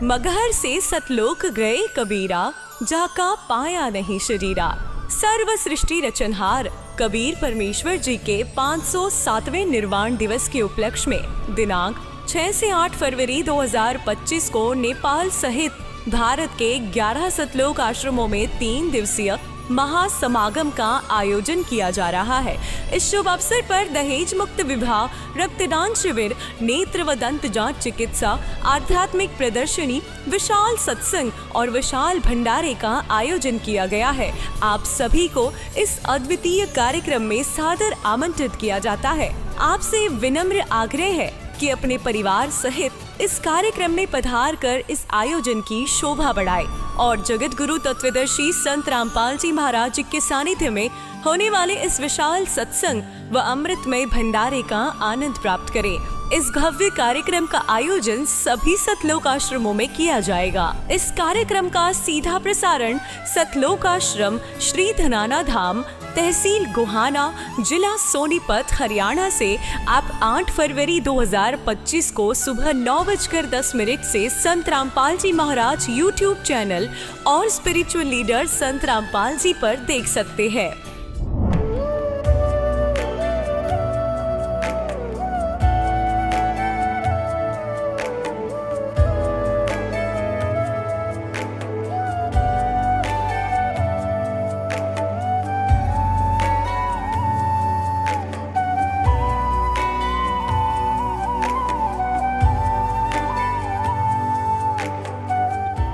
मगहर से सतलोक गए कबीरा, जाका पाया नहीं शरीरा। सर्व सृष्टि रचनहार कबीर परमेश्वर जी के 507वें निर्वाण दिवस के उपलक्ष्य में दिनांक 6 से 8 फरवरी 2025 को नेपाल सहित भारत के 11 सतलोक आश्रमों में 3 दिवसीय महासमागम का आयोजन किया जा रहा है। इस शुभ अवसर पर दहेज मुक्त विवाह, रक्तदान शिविर, नेत्र व दंत जांच चिकित्सा, आध्यात्मिक प्रदर्शनी, विशाल सत्संग और विशाल भंडारे का आयोजन किया गया है। आप सभी को इस अद्वितीय कार्यक्रम में सादर आमंत्रित किया जाता है। आपसे विनम्र आग्रह है कि अपने परिवार सहित इस कार्यक्रम में पधार कर इस आयोजन की शोभा बढ़ाए और जगत गुरु तत्वदर्शी संत रामपाल जी महाराज जी के सानिध्य में होने वाले इस विशाल सत्संग व अमृतमय भंडारे का आनंद प्राप्त करें। इस भव्य कार्यक्रम का आयोजन सभी सतलोक आश्रमों में किया जाएगा। इस कार्यक्रम का सीधा प्रसारण सतलोक आश्रम श्री धनाना धाम, तहसील गोहाना, जिला सोनीपत, हरियाणा से आप 8 फरवरी 2025 को सुबह 9:10 से संत रामपाल जी महाराज यूट्यूब चैनल और स्पिरिचुअल लीडर संत रामपाल जी पर देख सकते हैं।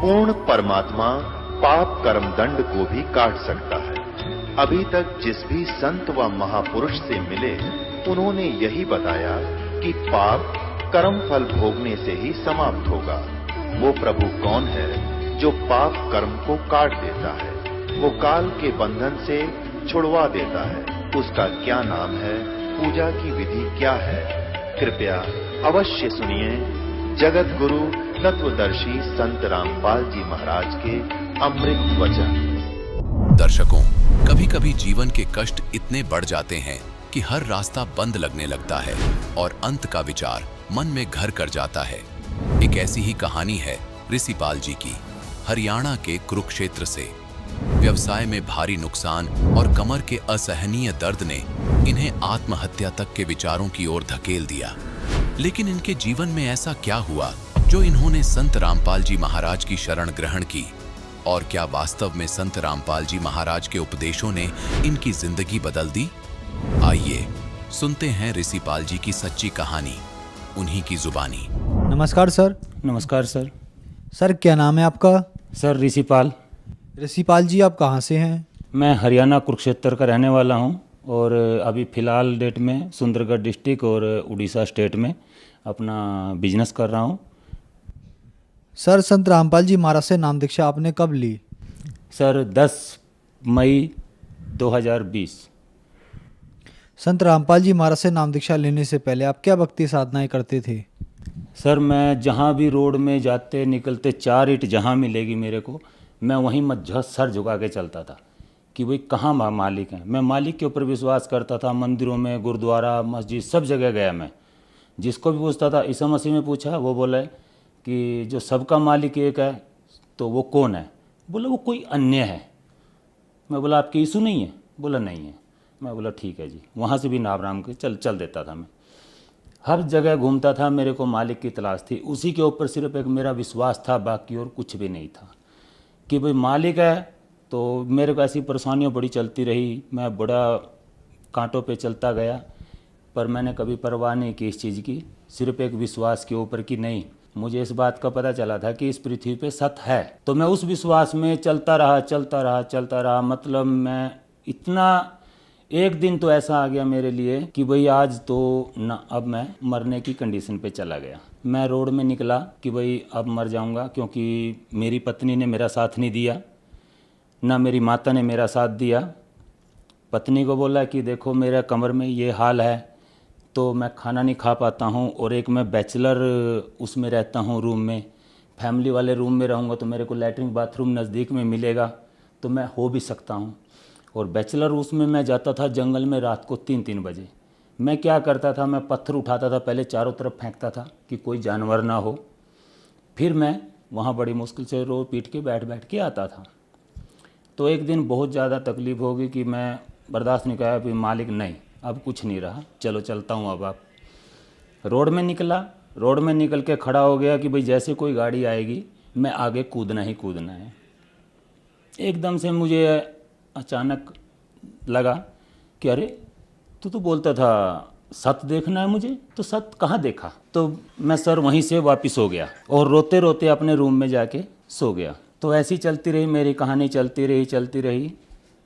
पूर्ण परमात्मा पाप कर्म दंड को भी काट सकता है। अभी तक जिस भी संत व महापुरुष से मिले उन्होंने यही बताया कि पाप कर्म फल भोगने से ही समाप्त होगा। वो प्रभु कौन है जो पाप कर्म को काट देता है, वो काल के बंधन से छुड़वा देता है। उसका क्या नाम है, पूजा की विधि क्या है? कृपया अवश्य सुनिए जगत गुरु तत्वदर्शी संत रामपाल जी महाराज के अमृत वचन। दर्शकों, कभी कभी जीवन के कष्ट इतने बढ़ जाते हैं कि हर रास्ता बंद लगने लगता है और अंत का विचार मन में घर कर जाता है। एक ऐसी ही कहानी है ऋषिपाल जी की, हरियाणा के कुरुक्षेत्र से। व्यवसाय में भारी नुकसान और कमर के असहनीय दर्द ने इन्हें आत्महत्या तक के विचारों की ओर धकेल दिया। लेकिन इनके जीवन में ऐसा क्या हुआ जो इन्होंने संत रामपाल जी महाराज की शरण ग्रहण की? और क्या वास्तव में संत रामपाल जी महाराज के उपदेशों ने इनकी जिंदगी बदल दी? आइए सुनते हैं ऋषिपाल जी की सच्ची कहानी, उन्हीं की जुबानी। नमस्कार सर। नमस्कार सर। सर क्या नाम है आपका? सर ऋषिपाल। ऋषिपाल जी आप कहाँ से हैं? मैं हरियाणा कुरुक्षेत्र का रहने वाला हूँ और अभी फ़िलहाल डेट में सुंदरगढ़ डिस्ट्रिक्ट और उड़ीसा स्टेट में अपना बिजनेस कर रहा हूँ। सर संत रामपाल जी महाराज से नाम दीक्षा आपने कब ली? सर 10 मई 2020। संत रामपाल जी महाराज से नाम दीक्षा लेने से पहले आप क्या भक्ति साधनाएं करते थे? सर मैं जहाँ भी रोड में जाते निकलते 4 ईंट जहाँ मिलेगी मेरे को, मैं वहीं मत सर झुका के चलता था कि भाई कहाँ मालिक हैं। मैं मालिक के ऊपर विश्वास करता था। मंदिरों में, गुरुद्वारा, मस्जिद, सब जगह गया मैं। जिसको भी पूछता था ईसा मसीह में पूछा, वो बोला कि जो सबका मालिक एक है तो वो कौन है? बोला वो कोई अन्य है। मैं बोला आपके यीशु नहीं है? बोला नहीं है। मैं बोला ठीक है जी। वहाँ से भी नाम राम के चल देता था। मैं हर जगह घूमता था, मेरे को मालिक की तलाश थी। उसी के ऊपर सिर्फ एक मेरा विश्वास था, बाकी और कुछ भी नहीं था कि भाई मालिक है। तो मेरे को ऐसी परेशानियाँ बड़ी चलती रही। मैं बड़ा कांटों पे चलता गया, पर मैंने कभी परवाह नहीं की इस चीज़ की, सिर्फ एक विश्वास के ऊपर कि नहीं, मुझे इस बात का पता चला था कि इस पृथ्वी पे सत्य है। तो मैं उस विश्वास में चलता रहा। मतलब मैं इतना, एक दिन तो ऐसा आ गया मेरे लिए कि भाई आज तो ना, अब मैं मरने की कंडीशन पे चला गया। मैं रोड में निकला कि भाई अब मर जाऊंगा, क्योंकि मेरी पत्नी ने मेरा साथ नहीं दिया, ना मेरी माता ने मेरा साथ दिया। पत्नी को बोला कि देखो मेरा कमर में ये हाल है तो मैं खाना नहीं खा पाता हूँ, और एक मैं बैचलर उसमें रहता हूँ रूम में, फैमिली वाले रूम में रहूँगा तो मेरे को लैट्रिन बाथरूम नज़दीक में मिलेगा तो मैं हो भी सकता हूँ। और बैचलर उसमें मैं जाता था जंगल में रात को 3-3 बजे। मैं क्या करता था, मैं पत्थर उठाता था, पहले चारों तरफ फेंकता था कि कोई जानवर ना हो। फिर मैं वहाँ बड़ी मुश्किल से रो पीट के बैठ के आता था। तो एक दिन बहुत ज़्यादा तकलीफ़ हो गई कि मैं बर्दाश्त नहीं किया, फिर मालिक नहीं अब कुछ नहीं रहा, चलो चलता हूँ। अब आप रोड में निकला, रोड में निकल के खड़ा हो गया कि भाई जैसे कोई गाड़ी आएगी मैं आगे कूदना ही कूदना है। एकदम से मुझे अचानक लगा कि अरे तू तो बोलता था सत्य देखना है मुझे, तो सत्य कहाँ देखा। तो मैं सर वहीं से वापस हो गया और रोते रोते अपने रूम में जाके सो गया। तो ऐसी चलती रही मेरी कहानी, चलती रही।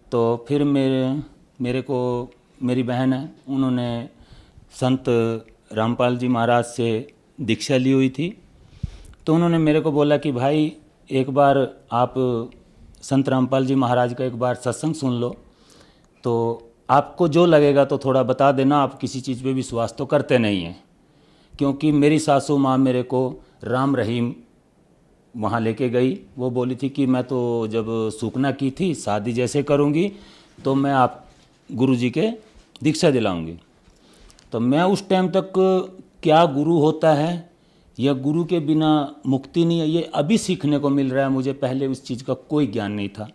तो फिर मेरे को मेरी बहन है, उन्होंने संत रामपाल जी महाराज से दीक्षा ली हुई थी। तो उन्होंने मेरे को बोला कि भाई एक बार आप संत रामपाल जी महाराज का एक बार सत्संग सुन लो, तो आपको जो लगेगा तो थोड़ा बता देना, आप किसी चीज़ पे विश्वास तो करते नहीं हैं। क्योंकि मेरी सासू माँ मेरे को राम रहीम वहाँ लेके गई, वो बोली थी कि मैं तो जब सूखना की थी शादी जैसे करूँगी तो मैं आप गुरुजी के दीक्षा दिलाऊंगी। तो मैं उस टाइम तक क्या गुरु होता है या गुरु के बिना मुक्ति नहीं है, ये अभी सीखने को मिल रहा है मुझे, पहले उस चीज़ का कोई ज्ञान नहीं था।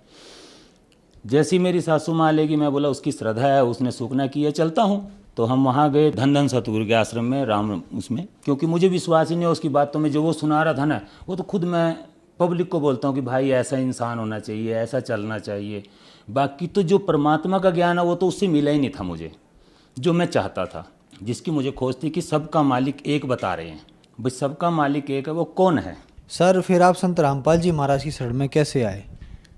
जैसी मेरी सासू माँ लेगी, मैं बोला उसकी श्रद्धा है, उसने सूखना की है, चलता हूँ। तो हम वहाँ गए धन सतगुरु के आश्रम में, राम उसमें, क्योंकि मुझे विश्वास ही नहीं है उसकी बात। तो मैं जो वो सुना रहा था ना, वो तो खुद मैं पब्लिक को बोलता हूँ कि भाई ऐसा इंसान होना चाहिए, ऐसा चलना चाहिए। बाकी तो जो परमात्मा का ज्ञान है वो तो उससे मिला ही नहीं था मुझे, जो मैं चाहता था, जिसकी मुझे खोज थी कि सबका मालिक एक बता रहे हैं। भाई सबका मालिक एक है, वो कौन है। सर फिर आप संत रामपाल जी महाराज की शरण में कैसे आए?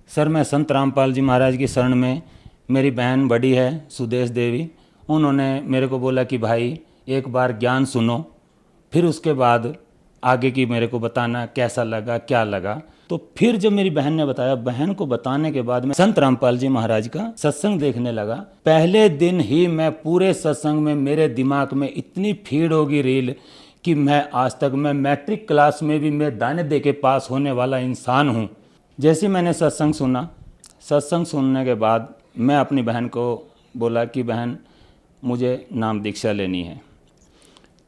सर मैं संत रामपाल जी महाराज की शरण में, मेरी बहन बड़ी है सुदेश देवी, उन्होंने मेरे को बोला कि भाई एक बार ज्ञान सुनो, फिर उसके बाद आगे की मेरे को बताना कैसा लगा क्या लगा। तो फिर जब मेरी बहन ने बताया, बहन को बताने के बाद मैं संत रामपाल जी महाराज का सत्संग देखने लगा। पहले दिन ही मैं पूरे सत्संग में मेरे दिमाग में इतनी फीड होगी रील कि मैं आज तक मैं मैट्रिक क्लास में भी मैं दाने दे के पास होने वाला इंसान हूँ। जैसे मैंने सत्संग सुना, सत्संग सुनने के बाद मैं अपनी बहन को बोला कि बहन मुझे नाम दीक्षा लेनी है।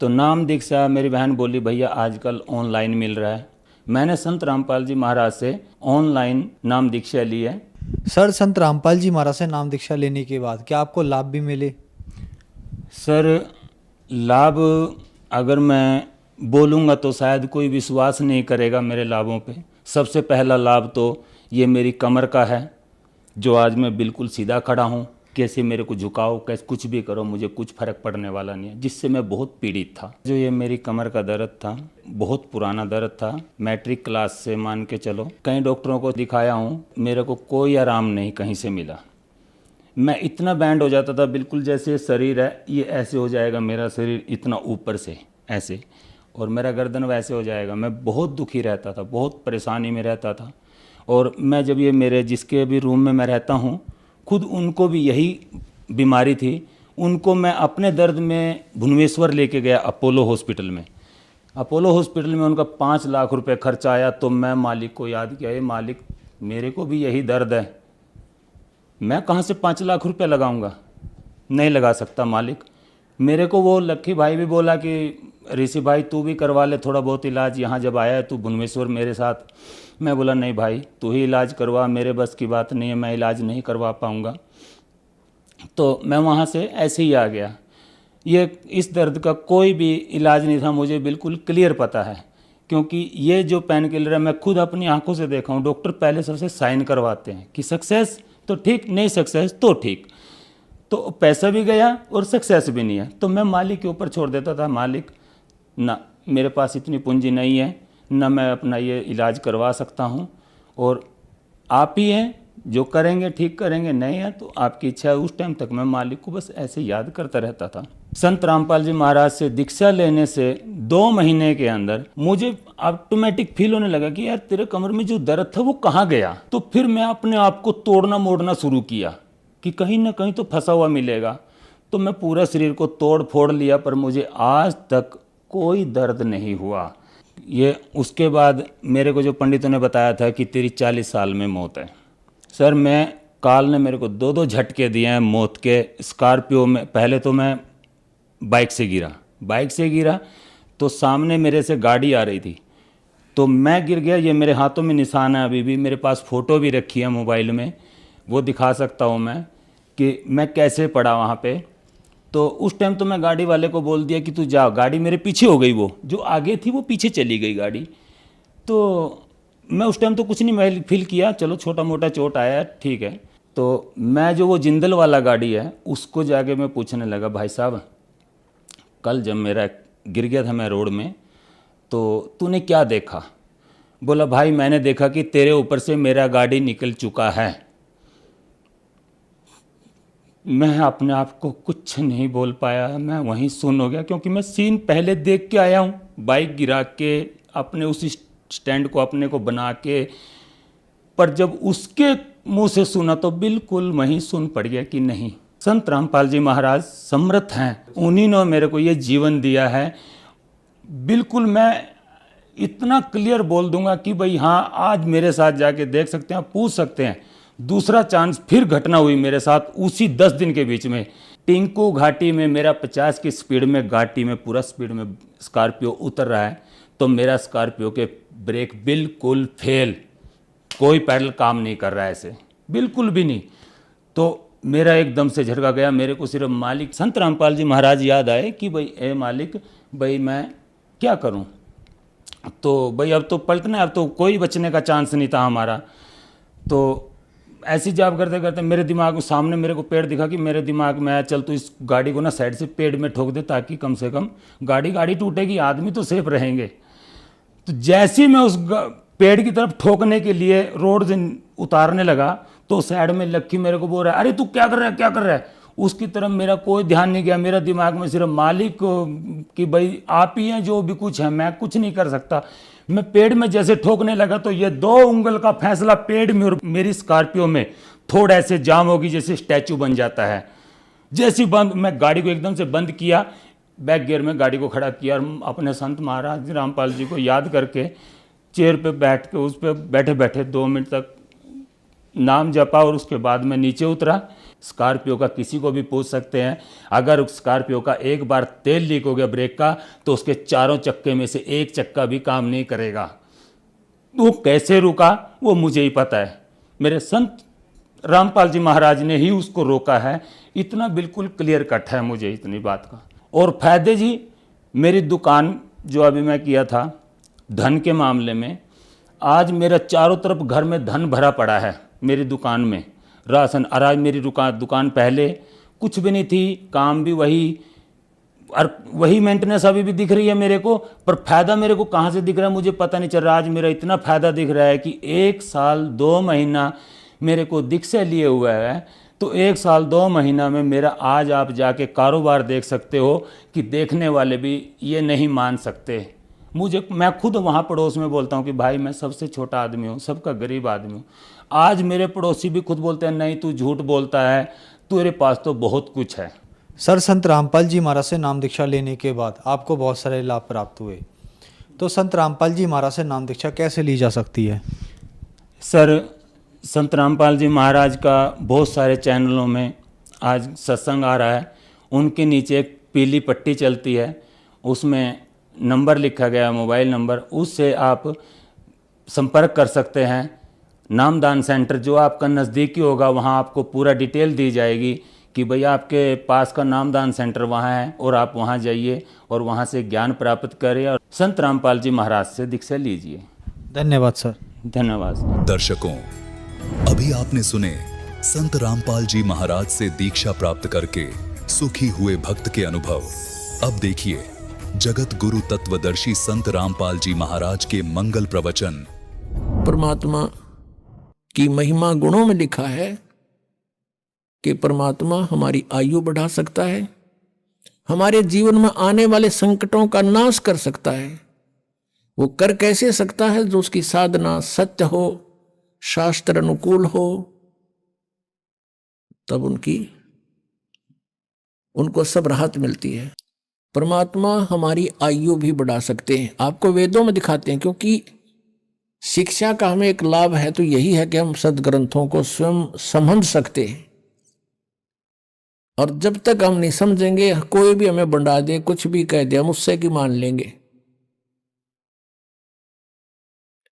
तो नाम दीक्षा मेरी बहन बोली भैया आजकल ऑनलाइन मिल रहा है। मैंने संत रामपाल जी महाराज से ऑनलाइन नाम दीक्षा ली है। सर संत रामपाल जी महाराज से नाम दीक्षा लेने के बाद क्या आपको लाभ भी मिले? सर लाभ अगर मैं बोलूँगा तो शायद कोई विश्वास नहीं करेगा मेरे लाभों पे। सबसे पहला लाभ तो ये मेरी कमर का है, जो आज मैं बिल्कुल सीधा खड़ा हूँ। कैसे मेरे को झुकाओ, कैसे कुछ भी करो, मुझे कुछ फर्क पड़ने वाला नहीं है, जिससे मैं बहुत पीड़ित था। जो ये मेरी कमर का दर्द था, बहुत पुराना दर्द था, मैट्रिक क्लास से मान के चलो। कई डॉक्टरों को दिखाया हूँ, मेरे को कोई आराम नहीं कहीं से मिला। मैं इतना बैंड हो जाता था, बिल्कुल जैसे शरीर है ये ऐसे हो जाएगा, मेरा शरीर इतना ऊपर से ऐसे, और मेरा गर्दन वैसे हो जाएगा। मैं बहुत दुखी रहता था, बहुत परेशानी में रहता था। और मैं जब ये मेरे जिसके भी रूम में मैं रहता हूँ, खुद उनको भी यही बीमारी थी। उनको मैं अपने दर्द में भुवनेश्वर लेके गया, अपोलो हॉस्पिटल में। अपोलो हॉस्पिटल में उनका 5 लाख रुपए खर्चा आया। तो मैं मालिक को याद किया, ये मालिक मेरे को भी यही दर्द है, मैं कहाँ से 5 लाख रुपए लगाऊंगा, नहीं लगा सकता मालिक। मेरे को वो लक्की भाई भी बोला कि ऋषि भाई तू भी करवा ले थोड़ा बहुत इलाज, यहाँ जब आया है तू भुवनेश्वर मेरे साथ। मैं बोला नहीं भाई तू ही इलाज करवा, मेरे बस की बात नहीं है, मैं इलाज नहीं करवा पाऊँगा। तो मैं वहाँ से ऐसे ही आ गया। ये इस दर्द का कोई भी इलाज नहीं था, मुझे बिल्कुल क्लियर पता है, क्योंकि ये जो पेन किलर है मैं खुद अपनी आंखों से देखा हूँ। डॉक्टर पहले सबसे साइन करवाते हैं कि सक्सेस तो ठीक, नहीं सक्सेस तो ठीक। तो पैसा भी गया और सक्सेस भी नहीं है, तो मैं मालिक के ऊपर छोड़ देता था। मालिक ना मेरे पास इतनी पूंजी नहीं है, ना मैं अपना ये इलाज करवा सकता हूँ, और आप ही हैं जो करेंगे, ठीक करेंगे, नहीं है तो आपकी इच्छा है। उस टाइम तक मैं मालिक को बस ऐसे याद करता रहता था। संत रामपाल जी महाराज से दीक्षा लेने से 2 महीने के अंदर मुझे ऑटोमेटिक फील होने लगा कि यार तेरे कमर में जो दर्द था वो कहाँ गया। तो फिर मैं अपने आप को तोड़ना मोड़ना शुरू किया कि कहीं ना कहीं तो फंसा हुआ मिलेगा। तो मैं पूरा शरीर को तोड़ फोड़ लिया, पर मुझे आज तक कोई दर्द नहीं हुआ। ये उसके बाद मेरे को जो पंडितों ने बताया था कि तेरी 40 साल में मौत है। सर मैं काल ने मेरे को 2 झटके दिए हैं मौत के। स्कॉर्पियो में पहले तो मैं बाइक से गिरा तो सामने मेरे से गाड़ी आ रही थी, तो मैं गिर गया। ये मेरे हाथों में निशान है, अभी भी मेरे पास फ़ोटो भी रखी है मोबाइल में, वो दिखा सकता हूँ मैं कि मैं कैसे पड़ा वहाँ पे। तो उस टाइम तो मैं गाड़ी वाले को बोल दिया कि तू जा, गाड़ी मेरे पीछे हो गई, वो जो आगे थी वो पीछे चली गई गाड़ी। तो मैं उस टाइम तो कुछ नहीं फील किया, चलो छोटा मोटा चोट आया ठीक है। तो मैं जो वो जिंदल वाला गाड़ी है उसको जाके मैं पूछने लगा, भाई साहब कल जब मेरा गिर गया था मैं रोड में, तो तूने क्या देखा? बोला भाई मैंने देखा कि तेरे ऊपर से मेरा गाड़ी निकल चुका है। मैं अपने आप को कुछ नहीं बोल पाया, मैं वहीं सुन हो गया, क्योंकि मैं सीन पहले देख के आया हूँ, बाइक गिरा के अपने उस स्टैंड को अपने को बना के। पर जब उसके मुंह से सुना तो बिल्कुल वहीं सुन पड़ गया कि नहीं, संत रामपाल जी महाराज समर्थ हैं, उन्हीं ने मेरे को ये जीवन दिया है। बिल्कुल मैं इतना क्लियर बोल दूंगा कि भाई हाँ, आज मेरे साथ जाके देख सकते हैं, पूछ सकते हैं। दूसरा चांस फिर घटना हुई मेरे साथ उसी 10 दिन के बीच में। टिंकू घाटी में मेरा 50 की स्पीड में घाटी में पूरा स्पीड में स्कॉर्पियो उतर रहा है, तो मेरा स्कॉर्पियो के ब्रेक बिल्कुल फेल, कोई पैडल काम नहीं कर रहा है ऐसे, बिल्कुल भी नहीं। तो मेरा एकदम से झटका गया, मेरे को सिर्फ मालिक संत रामपाल जी महाराज याद आए कि भाई ए मालिक, भाई मैं क्या करूं? तो भाई अब तो पलटना है, अब तो कोई बचने का चांस नहीं था हमारा। तो ऐसी जॉब करते करते मेरे दिमाग में सामने मेरे को पेड़ दिखा कि मेरे दिमाग में आया चल तो इस गाड़ी को ना साइड से पेड़ में ठोक दे, ताकि कम से कम गाड़ी टूटेगी, आदमी तो सेफ रहेंगे। तो जैसे ही मैं उस पेड़ की तरफ ठोकने के लिए रोड से उतारने लगा, तो साइड में लक्की मेरे को बोल रहा है, अरे तू क्या कर रहा है, क्या कर रहा है? उसकी तरफ मेरा कोई ध्यान नहीं गया, मेरा दिमाग में सिर्फ मालिक कि भाई आप ही हैं, जो भी कुछ है मैं कुछ नहीं कर सकता। मैं पेड़ में जैसे ठोकने लगा तो ये 2 उंगल का फैसला पेड़ में और मेरी स्कॉर्पियो में थोड़ा ऐसे जाम होगी, जैसे स्टैचू बन जाता है। जैसी बंद, मैं गाड़ी को एकदम से बंद किया, बैक गियर में गाड़ी को खड़ा किया और अपने संत महाराज रामपाल जी को याद करके चेयर पे बैठ के उस पर बैठे बैठे 2 मिनट तक नाम जपा, और उसके बाद मैं नीचे उतरा। स्कॉर्पियो का किसी को भी पूछ सकते हैं, अगर स्कॉर्पियो का एक बार तेल लीक हो गया ब्रेक का, तो उसके चारों चक्के में से एक चक्का भी काम नहीं करेगा। वो कैसे रुका वो मुझे ही पता है, मेरे संत रामपाल जी महाराज ने ही उसको रोका है। इतना बिल्कुल क्लियर कट है मुझे इतनी बात का। और फायदे जी, मेरी दुकान जो अभी मैं किया था धन के मामले में, आज मेरा चारों तरफ घर में धन भरा पड़ा है मेरी दुकान में, राशन। आज मेरी दुकान पहले कुछ भी नहीं थी, काम भी वही, और वही मेंटेनेंस अभी भी दिख रही है मेरे को, पर फायदा मेरे को कहाँ से दिख रहा है मुझे पता नहीं चल रहा। आज मेरा इतना फायदा दिख रहा है कि 1 साल 2 महीना मेरे को दीक्षा लिए हुआ है, तो 1 साल 2 महीना में मेरा आज आप जाके कारोबार देख सकते हो कि देखने वाले भी ये नहीं मान सकते मुझे। मैं खुद वहाँ पड़ोस में बोलता हूँ कि भाई मैं सबसे छोटा आदमी हूँ, सबका गरीब आदमी हूँ। आज मेरे पड़ोसी भी खुद बोलते हैं, नहीं तू झूठ बोलता है, तेरे पास तो बहुत कुछ है। सर, संत रामपाल जी महाराज से नाम दीक्षा लेने के बाद आपको बहुत सारे लाभ प्राप्त हुए, तो संत रामपाल जी महाराज से नाम दीक्षा कैसे ली जा सकती है? सर, संत रामपाल जी महाराज का बहुत सारे चैनलों में आज सत्संग आ रहा है, उनके नीचे एक पीली पट्टी चलती है, उसमें नंबर लिखा गया है, मोबाइल नंबर, उससे आप संपर्क कर सकते हैं। नामदान सेंटर जो आपका नज़दीकी होगा वहाँ आपको पूरा डिटेल दी जाएगी कि भाई आपके पास का नामदान सेंटर वहाँ है, और आप वहाँ जाइए और वहाँ से ज्ञान प्राप्त करें और संत रामपाल जी महाराज से दीक्षा लीजिए। धन्यवाद सर। धन्यवाद। दर्शकों, अभी आपने सुने संत रामपाल जी महाराज से दीक्षा प्राप्त करके सुखी हुए भक्त के अनुभव। अब देखिए जगत गुरु तत्वदर्शी संत रामपाल जी महाराज के मंगल प्रवचन। परमात्मा की महिमा गुणों में लिखा है कि परमात्मा हमारी आयु बढ़ा सकता है, हमारे जीवन में आने वाले संकटों का नाश कर सकता है। वो कर कैसे सकता है? जो उसकी साधना सत्य हो, शास्त्र अनुकूल हो, तब उनको सब राहत मिलती है। परमात्मा हमारी आयु भी बढ़ा सकते हैं, आपको वेदों में दिखाते हैं, क्योंकि शिक्षा का हमें एक लाभ है तो यही है कि हम सदग्रंथों को स्वयं समझ सकते हैं। और जब तक हम नहीं समझेंगे, कोई भी हमें बंडा दे, कुछ भी कह दे, हम उससे की मान लेंगे।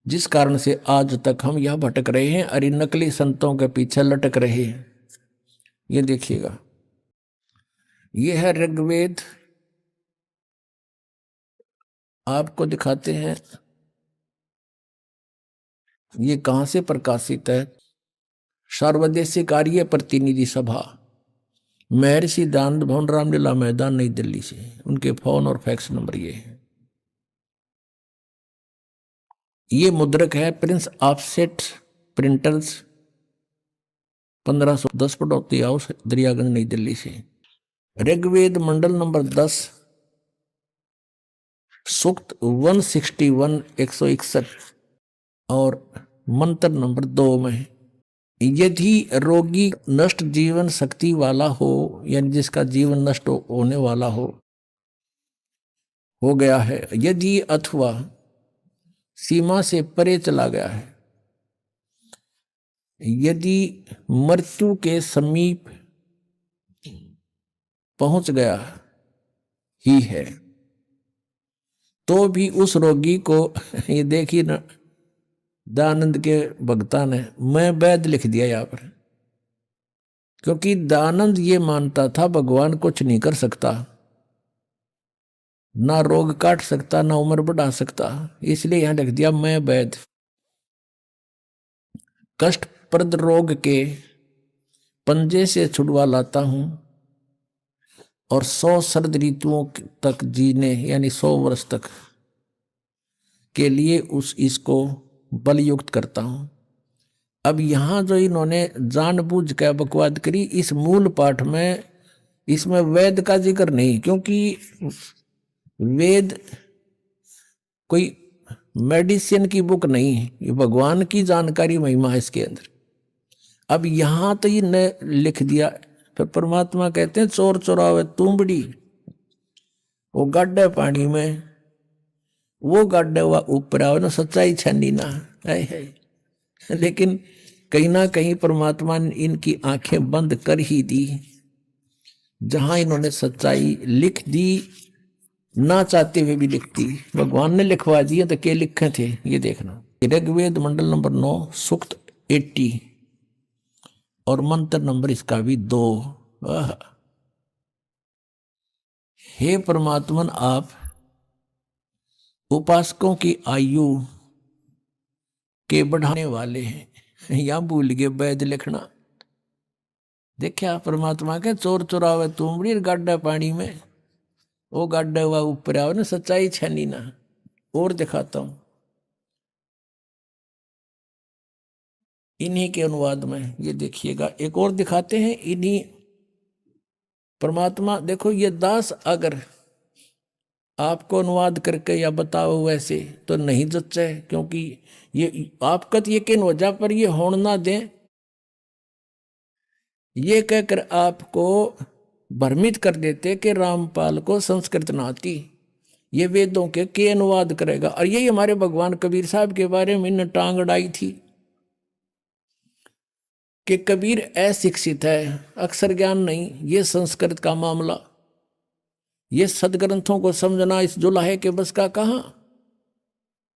जिस कारण से आज तक हम यह भटक रहे हैं और इन नकली संतों के पीछे लटक रहे हैं। ये देखिएगा, यह है ऋग्वेद, आपको दिखाते हैं ये कहां से प्रकाशित है। सर्वदेशिक आर्य प्रतिनिधि सभा, महर्षि दानंद भवन, रामलीला मैदान, नई दिल्ली से। उनके फोन और फैक्स नंबर ये है। ये मुद्रक है Prince offset printers, 1510 Pataudi house, Daryaganj, New Delhi से। ऋग्वेद मंडल नंबर 10, सूक्त 161 161 और मंत्र नंबर 2 में, यदि रोगी नष्ट जीवन शक्ति वाला हो, यानी जिसका जीवन नष्ट होने वाला हो गया है, यदि अथवा सीमा से परे चला गया है, यदि मृत्यु के समीप पहुंच गया ही है, तो भी उस रोगी को, ये देखिए ना, दानंद के भक्ता ने मैं वैद लिख दिया यहाँ पर, क्योंकि दानंद ये मानता था भगवान कुछ नहीं कर सकता, ना रोग काट सकता, ना उम्र बढ़ा सकता, इसलिए यहां लिख दिया मैं वैद। कष्टप्रद रोग के पंजे से छुड़वा लाता हूं और 100 शरद ऋतुओं तक जीने, यानी 100 वर्ष तक के लिए इसको बलयुक्त करता हूं। अब यहां जो इन्होंने जानबूझ कर बकवाद करी, इस मूल पाठ में इसमें वेद का जिक्र नहीं, क्योंकि वेद कोई मेडिसिन की बुक नहीं है, ये भगवान की जानकारी महिमा है इसके अंदर। अब यहां तो ये लिख दिया, फिर परमात्मा कहते हैं चोर चोरावे तुंबड़ी, वो गाड्डे पानी में, वो गाड्डे हुआ ऊपर आवे ना, सच्चाई छानी ना है। लेकिन कहीं ना कहीं परमात्मा ने इनकी आंखें बंद कर ही दी, जहां इन्होंने सच्चाई लिख दी, ना चाहते हुए भी लिखती, भगवान ने लिखवा दिया तो क्या लिखे थे ये देखना। ऋग्वेद मंडल नंबर 9, सूक्त 80 और मंत्र नंबर इसका भी 2। हे परमात्मन, आप उपासकों की आयु के बढ़ाने वाले हैं। यहां भूल गए वैद लिखना। देखा परमात्मा के चोर चोरावे तुमड़ी गाड्डा पानी में, वो गाड्डा हुआ ऊपर आओ ना, सच्चाई छनी ना। और दिखाता हूं इन्हीं के अनुवाद में, ये देखिएगा, एक और दिखाते हैं इन्हीं परमात्मा। देखो ये दास अगर आपको अनुवाद करके या बताओ वैसे तो नहीं जच्चे, क्योंकि ये आपका तो यकीन हो जा, पर ये होड़ ना दें, ये कहकर आपको भ्रमित कर देते कि रामपाल को संस्कृत ना आती, ये वेदों के अनुवाद करेगा। और यही हमारे भगवान कबीर साहब के बारे में इन्हें टांग अड़ाई थी कि कबीर अशिक्षित है, अक्षर ज्ञान नहीं, ये संस्कृत का मामला, ये सदग्रंथों को समझना इस जुलाहे के बस का कहां,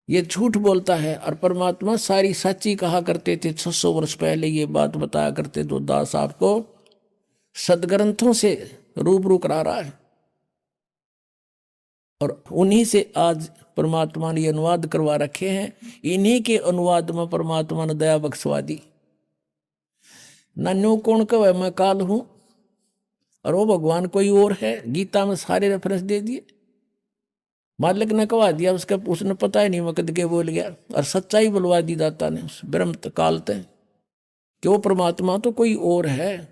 ये झूठ बोलता है। और परमात्मा सारी सच्ची कहा करते थे। 600 वर्ष पहले ये बात बताया करते, तो दास आपको सदग्रंथों से रूबरू करा रहा है, और उन्हीं से आज परमात्मा ने ये अनुवाद करवा रखे हैं। इन्हीं के अनुवाद में परमात्मा ने दया बख्शवा दी। नन्नू कौन कहे मैं काल हूं, और वो भगवान कोई और है। गीता में सारे रेफरेंस दे दिए, मालिक ने कहा दिया, उसने पता ही नहीं वक़्त के बोल गया, और सच्चाई बुलवा दी दाता ने उस ब्रह्म काल तक कि वो परमात्मा तो कोई और है,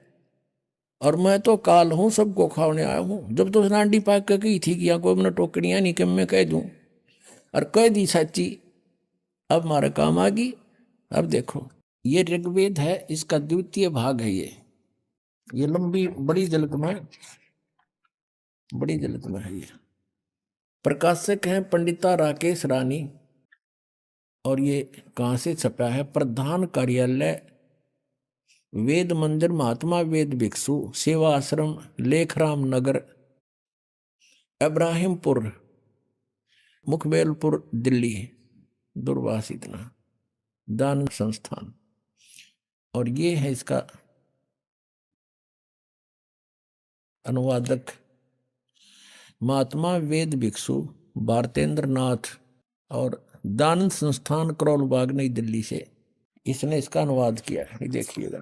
और मैं तो काल हूं, सबको खाने आया हूं। जब तो नांडी पाक के कही थी कि यहाँ कोई मैंने टोकड़ियाँ नहीं कि मैं कह दूं, और कह दी सच्ची, अब हमारा काम आ गई। अब देखो ये ऋग्वेद है, इसका द्वितीय भाग है। ये लंबी बड़ी जल्द में है। ये प्रकाशक हैं पंडिता राकेश रानी, और ये कहाँ से छपा है? प्रधान कार्यालय वेद मंदिर महात्मा वेद भिक्षु सेवा आश्रम लेखराम नगर इब्राहिमपुर मुखबेलपुर दिल्ली। दूरभाष इतना दान संस्थान। और ये है इसका अनुवादक महात्मा वेद भिक्षु भारतेंद्र नाथ, और दान संस्थान करोल बाग नई दिल्ली से इसने इसका अनुवाद किया है। ये देखिएगा,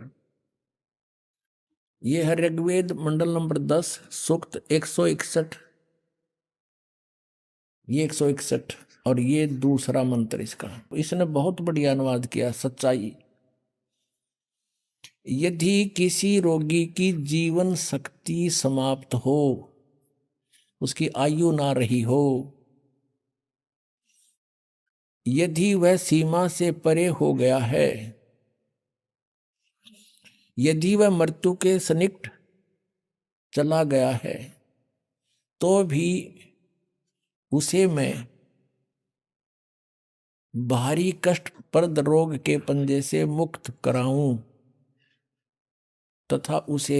ये है ऋग्वेद मंडल नंबर 10 सूक्त 161, ये 161 और ये दूसरा मंत्र इसका। इसने बहुत बढ़िया अनुवाद किया। सच्चाई, यदि किसी रोगी की जीवन शक्ति समाप्त हो, उसकी आयु ना रही हो, यदि वह सीमा से परे हो गया है, यदि वह मृत्यु के सन्निकट चला गया है, तो भी उसे मैं भारी कष्टप्रद रोग के पंजे से मुक्त कराऊं तथा उसे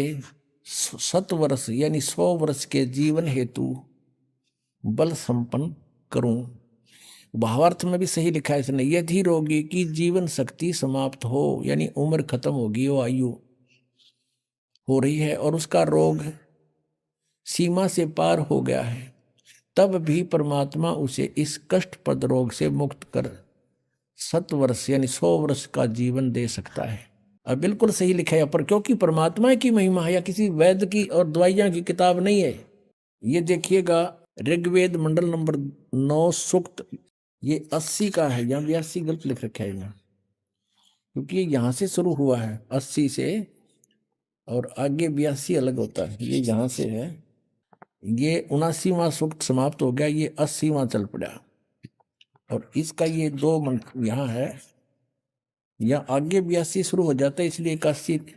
7 वर्ष यानी 100 वर्ष के जीवन हेतु बल संपन्न करूं। भावार्थ में भी सही लिखा है इसने, यदि रोगी की जीवन शक्ति समाप्त हो, यानी उम्र खत्म होगी, वो आयु हो रही है और उसका रोग सीमा से पार हो गया है, तब भी परमात्मा उसे इस कष्टप्रद रोग से मुक्त कर 7 वर्ष यानी 100 वर्ष का जीवन दे सकता है। अब बिल्कुल सही लिखा है पर, क्योंकि परमात्मा की महिमा है, या किसी वैद्य की और दवाइयां की किताब नहीं है। ये देखिएगा ऋग्वेद मंडल नंबर 9 सूक्त, ये 80 का है, यहाँ 82 गलत लिख रखा है यहाँ, क्योंकि यहाँ से शुरू हुआ है 80 से और आगे 82 अलग होता है। ये यहाँ से है, ये 79वां सूक्त समाप्त हो गया, ये 80वां चल पड़ा। और इसका ये 2 मंत्र यहाँ है, यहाँ आगे 82 शुरू हो जाता है, इसलिए 81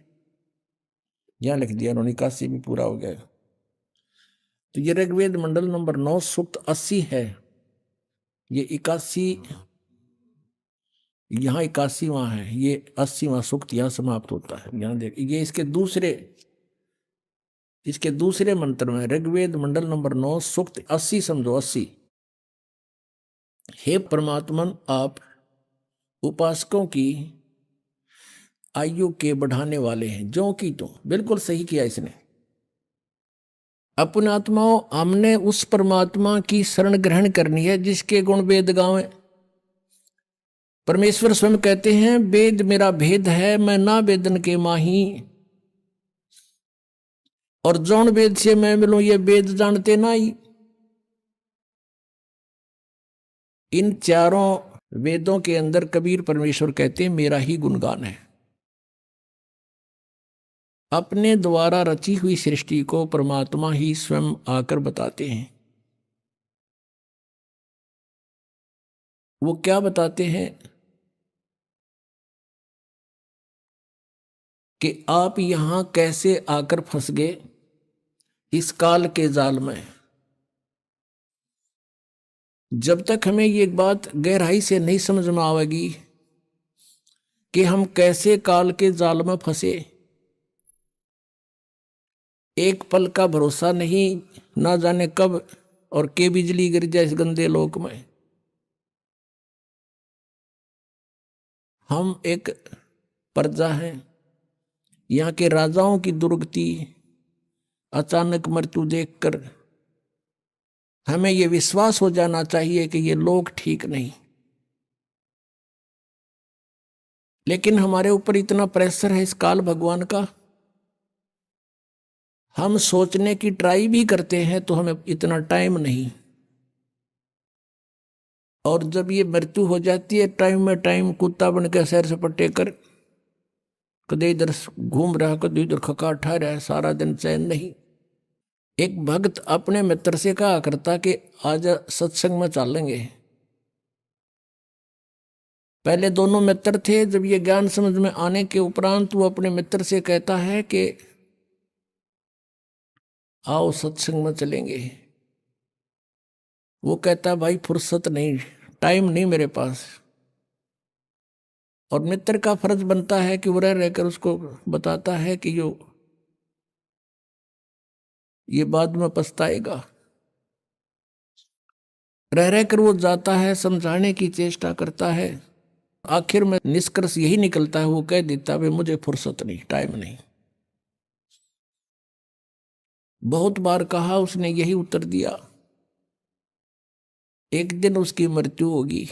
यहाँ लिख दिया उन्होंने, 81 भी पूरा हो गया। तो ये ऋग्वेद मंडल नंबर 9 सूक्त 80 है, ये 81 यहाँ 81वां है, ये 80वां सूक्त यहाँ समाप्त होता है। यहाँ देख, ये इसके दूसरे मंत्र में ऋग्वेद मंडल नंबर 9 सूक्त 80 समझो 80। हे परमात्मन, आप उपासकों की आयु के बढ़ाने वाले हैं, जो कि तुम। बिल्कुल सही किया इसने। अपने आत्माओं, हमने उस परमात्मा की शरण ग्रहण करनी है जिसके गुण वेद गावें। परमेश्वर स्वयं कहते हैं, वेद मेरा भेद है, मैं ना वेदन के माही, और जौन वेद से मैं मिलूं ये वेद जानते ना ही। इन चारों वेदों के अंदर कबीर परमेश्वर कहते हैं मेरा ही गुणगान है। अपने द्वारा रची हुई सृष्टि को परमात्मा ही स्वयं आकर बताते हैं। वो क्या बताते हैं कि आप यहां कैसे आकर फंस गए इस काल के जाल में। जब तक हमें ये बात गहराई से नहीं समझ में आवेगी कि हम कैसे काल के जाल में फंसे, एक पल का भरोसा नहीं, ना जाने कब और के बिजली गिर जाए इस गंदे लोक में। हम एक प्रजा हैं, यहाँ के राजाओं की दुर्गति, अचानक मृत्यु देखकर हमें यह विश्वास हो जाना चाहिए कि ये लोग ठीक नहीं। लेकिन हमारे ऊपर इतना प्रेशर है इस काल भगवान का, हम सोचने की ट्राई भी करते हैं तो हमें इतना टाइम नहीं। और जब ये मृत्यु हो जाती है, टाइम में टाइम कुत्ता बन के सैर सपाटे कर, कदे इधर घूम रहा, कदे इधर खका ठा रहा है, सारा दिन चैन नहीं। एक भक्त अपने मित्र से कहा करता कि आज सत्संग में चलेंगे। पहले दोनों मित्र थे, जब ये ज्ञान समझ में आने के उपरांत वो अपने मित्र से कहता है कि आओ सत्संग में चलेंगे। वो कहता भाई फुर्सत नहीं, टाइम नहीं मेरे पास। और मित्र का फर्ज बनता है कि वो रह रहकर उसको बताता है कि ये बाद में पछताएगा। रह रह कर वो जाता है, समझाने की चेष्टा करता है, आखिर में निष्कर्ष यही निकलता है, वो कह देता है मुझे फुर्सत नहीं, टाइम नहीं। बहुत बार कहा, उसने यही उत्तर दिया। एक दिन उसकी मृत्यु होगी,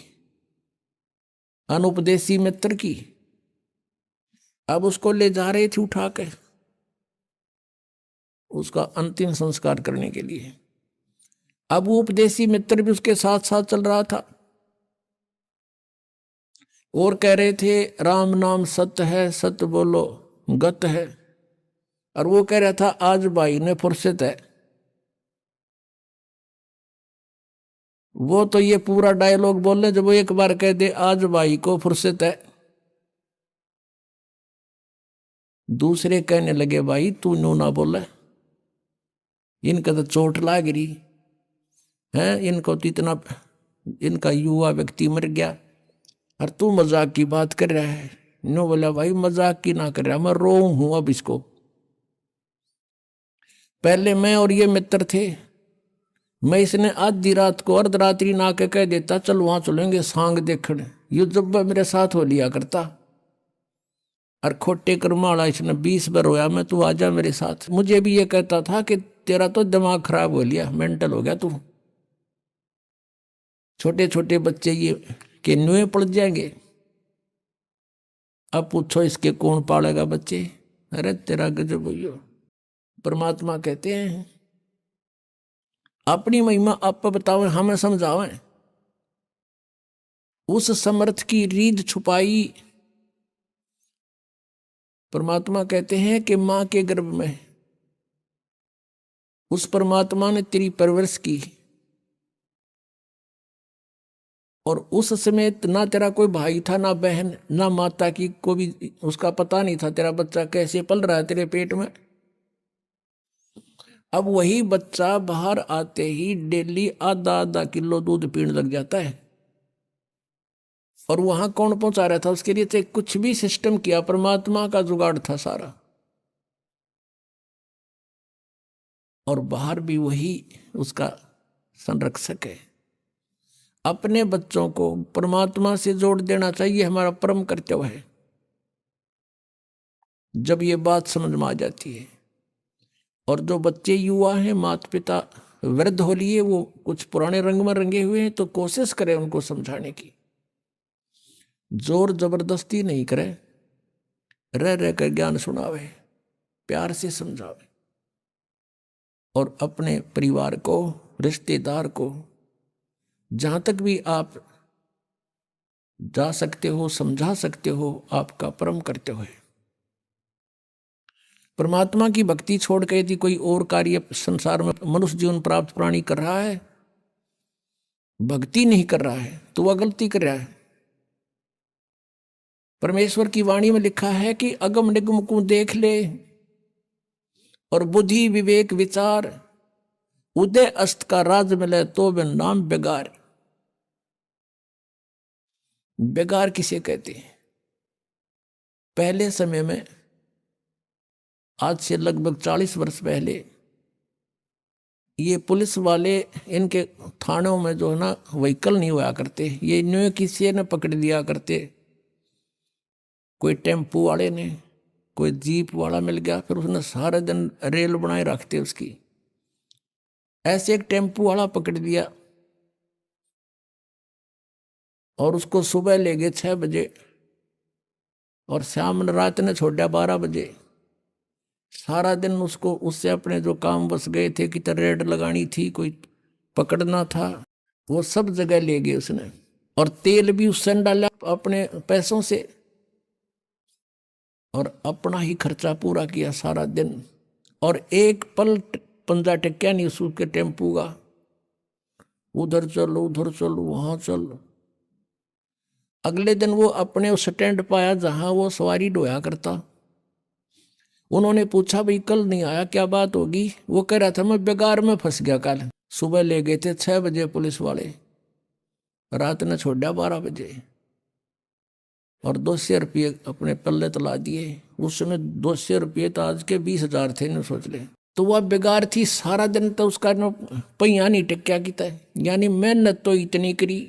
अनुपदेशी मित्र की। अब उसको ले जा रहे थे उठा के उसका अंतिम संस्कार करने के लिए। अब वो उपदेशी मित्र भी उसके साथ साथ चल रहा था और कह रहे थे राम नाम सत्य है, सत्य बोलो गत है। और वो कह रहा था आज भाई ने फुर्सत है। वो तो ये पूरा डायलॉग बोल रहे, जब वो एक बार कह दे आज भाई को फुर्सत है, दूसरे कहने लगे भाई तू नो ना बोले, इनका तो चोट लाग रही है, इनको तो इतना, इनका युवा व्यक्ति मर गया और तू मजाक की बात कर रहा है। नो बोला भाई मजाक की ना कर रहा, मैं रो हूं अब इसको। पहले मैं और ये मित्र थे, मैं इसने आधी रात को अर्धरात्रि ना के कह देता चल वहां चलेंगे सांग देखने, ये जब मेरे साथ हो लिया करता। और खोटे कर्माड़ा इसने 20 बार रोया मैं, तू आजा मेरे साथ। मुझे भी ये कहता था कि तेरा तो दिमाग खराब हो लिया, मेंटल हो गया तू, छोटे छोटे बच्चे ये के नुए पड़ जाएंगे। अब पूछो इसके कौन पालेगा बच्चे। अरे तेरा गजब भैया। परमात्मा कहते हैं अपनी महिमा आप बताओ, हमें समझाओ। उस समर्थ की रीढ़ छुपाई। परमात्मा कहते हैं कि मां के गर्भ में उस परमात्मा ने तेरी परवरिश की, और उस समय ना तेरा कोई भाई था, ना बहन, ना माता की को भी उसका पता नहीं था तेरा बच्चा कैसे पल रहा है तेरे पेट में। अब वही बच्चा बाहर आते ही डेली आधा आधा किलो दूध पीने लग जाता है। और वहां कौन पहुंचा रहा था उसके लिए? चाहे कुछ भी सिस्टम किया, परमात्मा का जुगाड़ था सारा। और बाहर भी वही उसका संरक्षक है। अपने बच्चों को परमात्मा से जोड़ देना चाहिए, हमारा परम कर्तव्य है। जब ये बात समझ में आ जाती है, और जो बच्चे युवा हैं, माता पिता वृद्ध हो लिए, वो कुछ पुराने रंग में रंगे हुए हैं, तो कोशिश करें उनको समझाने की। जोर जबरदस्ती नहीं करे, रह रह कर ज्ञान सुनावे, प्यार से समझावे। और अपने परिवार को, रिश्तेदार को जहां तक भी आप जा सकते हो, समझा सकते हो, आपका परम कर्तव्य है। परमात्मा की भक्ति छोड़ के यदि कोई और कार्य संसार में मनुष्य जीवन प्राप्त प्राणी कर रहा है, भक्ति नहीं कर रहा है, तो वह गलती कर रहा है। परमेश्वर की वाणी में लिखा है कि अगम निगम को देख ले और बुद्धि विवेक विचार, उदय अस्त का राज मिले तो वे नाम बेगार। बेगार किसे कहते हैं? पहले समय में, आज से लगभग 40 वर्ष पहले, ये पुलिस वाले इनके थानों में जो है ना व्हीकल नहीं हुआ करते, ये न्यू किसी ने पकड़ लिया करते। कोई टेम्पू वाले ने, कोई जीप वाला मिल गया, फिर उसने सारे दिन रेल बनाए रखते उसकी। ऐसे एक टेम्पू वाला पकड़ लिया और उसको सुबह ले गए 6 बजे और शाम रात ने छोड़ा 12 बजे। सारा दिन उसको उससे अपने जो काम बस गए थे कि रेड लगानी थी, कोई पकड़ना था, वो सब जगह ले गए उसने। और तेल भी उससे डाला अपने पैसों से, और अपना ही खर्चा पूरा किया सारा दिन। और एक पल पंजा टेक्या नहीं उसके टेम्पू का, उधर चलो उधर चलो वहां चलो। अगले दिन वो अपने उस स्टैंड पाया जहां वो सवारी ढोया करता। उन्होंने पूछा भाई कल नहीं आया, क्या बात होगी? वो कह रहा था मैं बेगार में फंस गया कल। सुबह ले गए थे 6 बजे पुलिस वाले, रात ने छोड़ा 12 बजे, और 200 रुपये अपने पल्ले तला दिए। उस समय 200 रुपये तो आज के 20,000 थे, न सोच ले। तो वह बेगार थी, सारा दिन तो उसका न पहिया नहीं टिक्या किता है, यानी मेहनत तो इतनी करी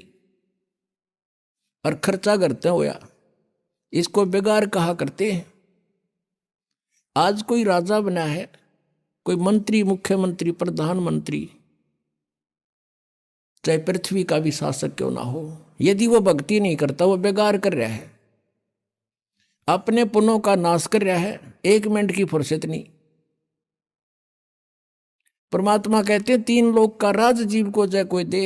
और खर्चा करते होया, इसको बेगार कहा करते हैं। आज कोई राजा बना है, कोई मंत्री, मुख्यमंत्री, प्रधानमंत्री, चाहे पृथ्वी का भी शासक क्यों ना हो, यदि वो भक्ति नहीं करता, वो बेगार कर रहा है, अपने पुण्यों का नाश कर रहा है, 1 मिनट की फुर्सत नहीं। परमात्मा कहते हैं 3 लोक का राज जीव को जय कोई दे,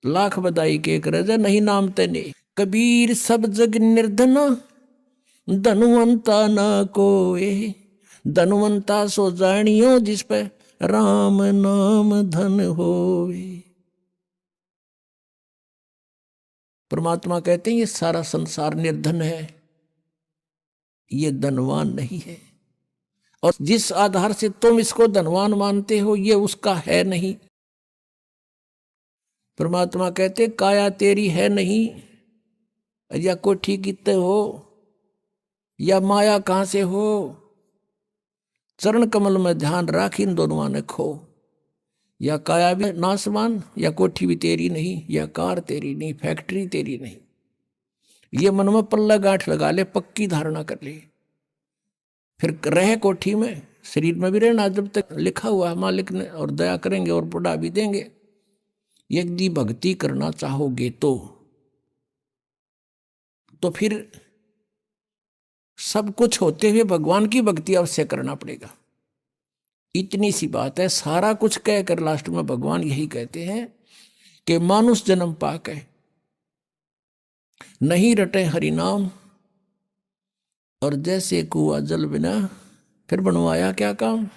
लाख बधाई के कर जय नहीं नाम तेने। कबीर सब जग निर्धना, धनवंता ना कोए, धनवंता सो जानियो जिस पे राम नाम धन होवे। परमात्मा कहते हैं ये सारा संसार निर्धन है, ये धनवान नहीं है, और जिस आधार से तुम इसको धनवान मानते हो ये उसका है नहीं। परमात्मा कहते काया तेरी है नहीं, या कोठी कितने हो, या माया कहां से हो, चरण कमल में ध्यान राख, इन दोनों ने खो। या काया भी नासवान, या कोठी भी तेरी नहीं, या कार तेरी नहीं, फैक्ट्री तेरी नहीं। ये मन में पल्ला गांठ लगा ले, पक्की धारणा कर ले, फिर रहे कोठी में, शरीर में भी रहना जब तक लिखा हुआ है मालिक ने, और दया करेंगे और बुढ़ा भी देंगे। यदि भक्ति करना चाहोगे तो फिर सब कुछ होते हुए भगवान की भक्ति अवश्य करना पड़ेगा। इतनी सी बात है। सारा कुछ कहकर लास्ट में भगवान यही कहते हैं कि मानुष जन्म पाके नहीं रटे हरि नाम, और जैसे कुआ जल बिना फिर बनवाया क्या काम।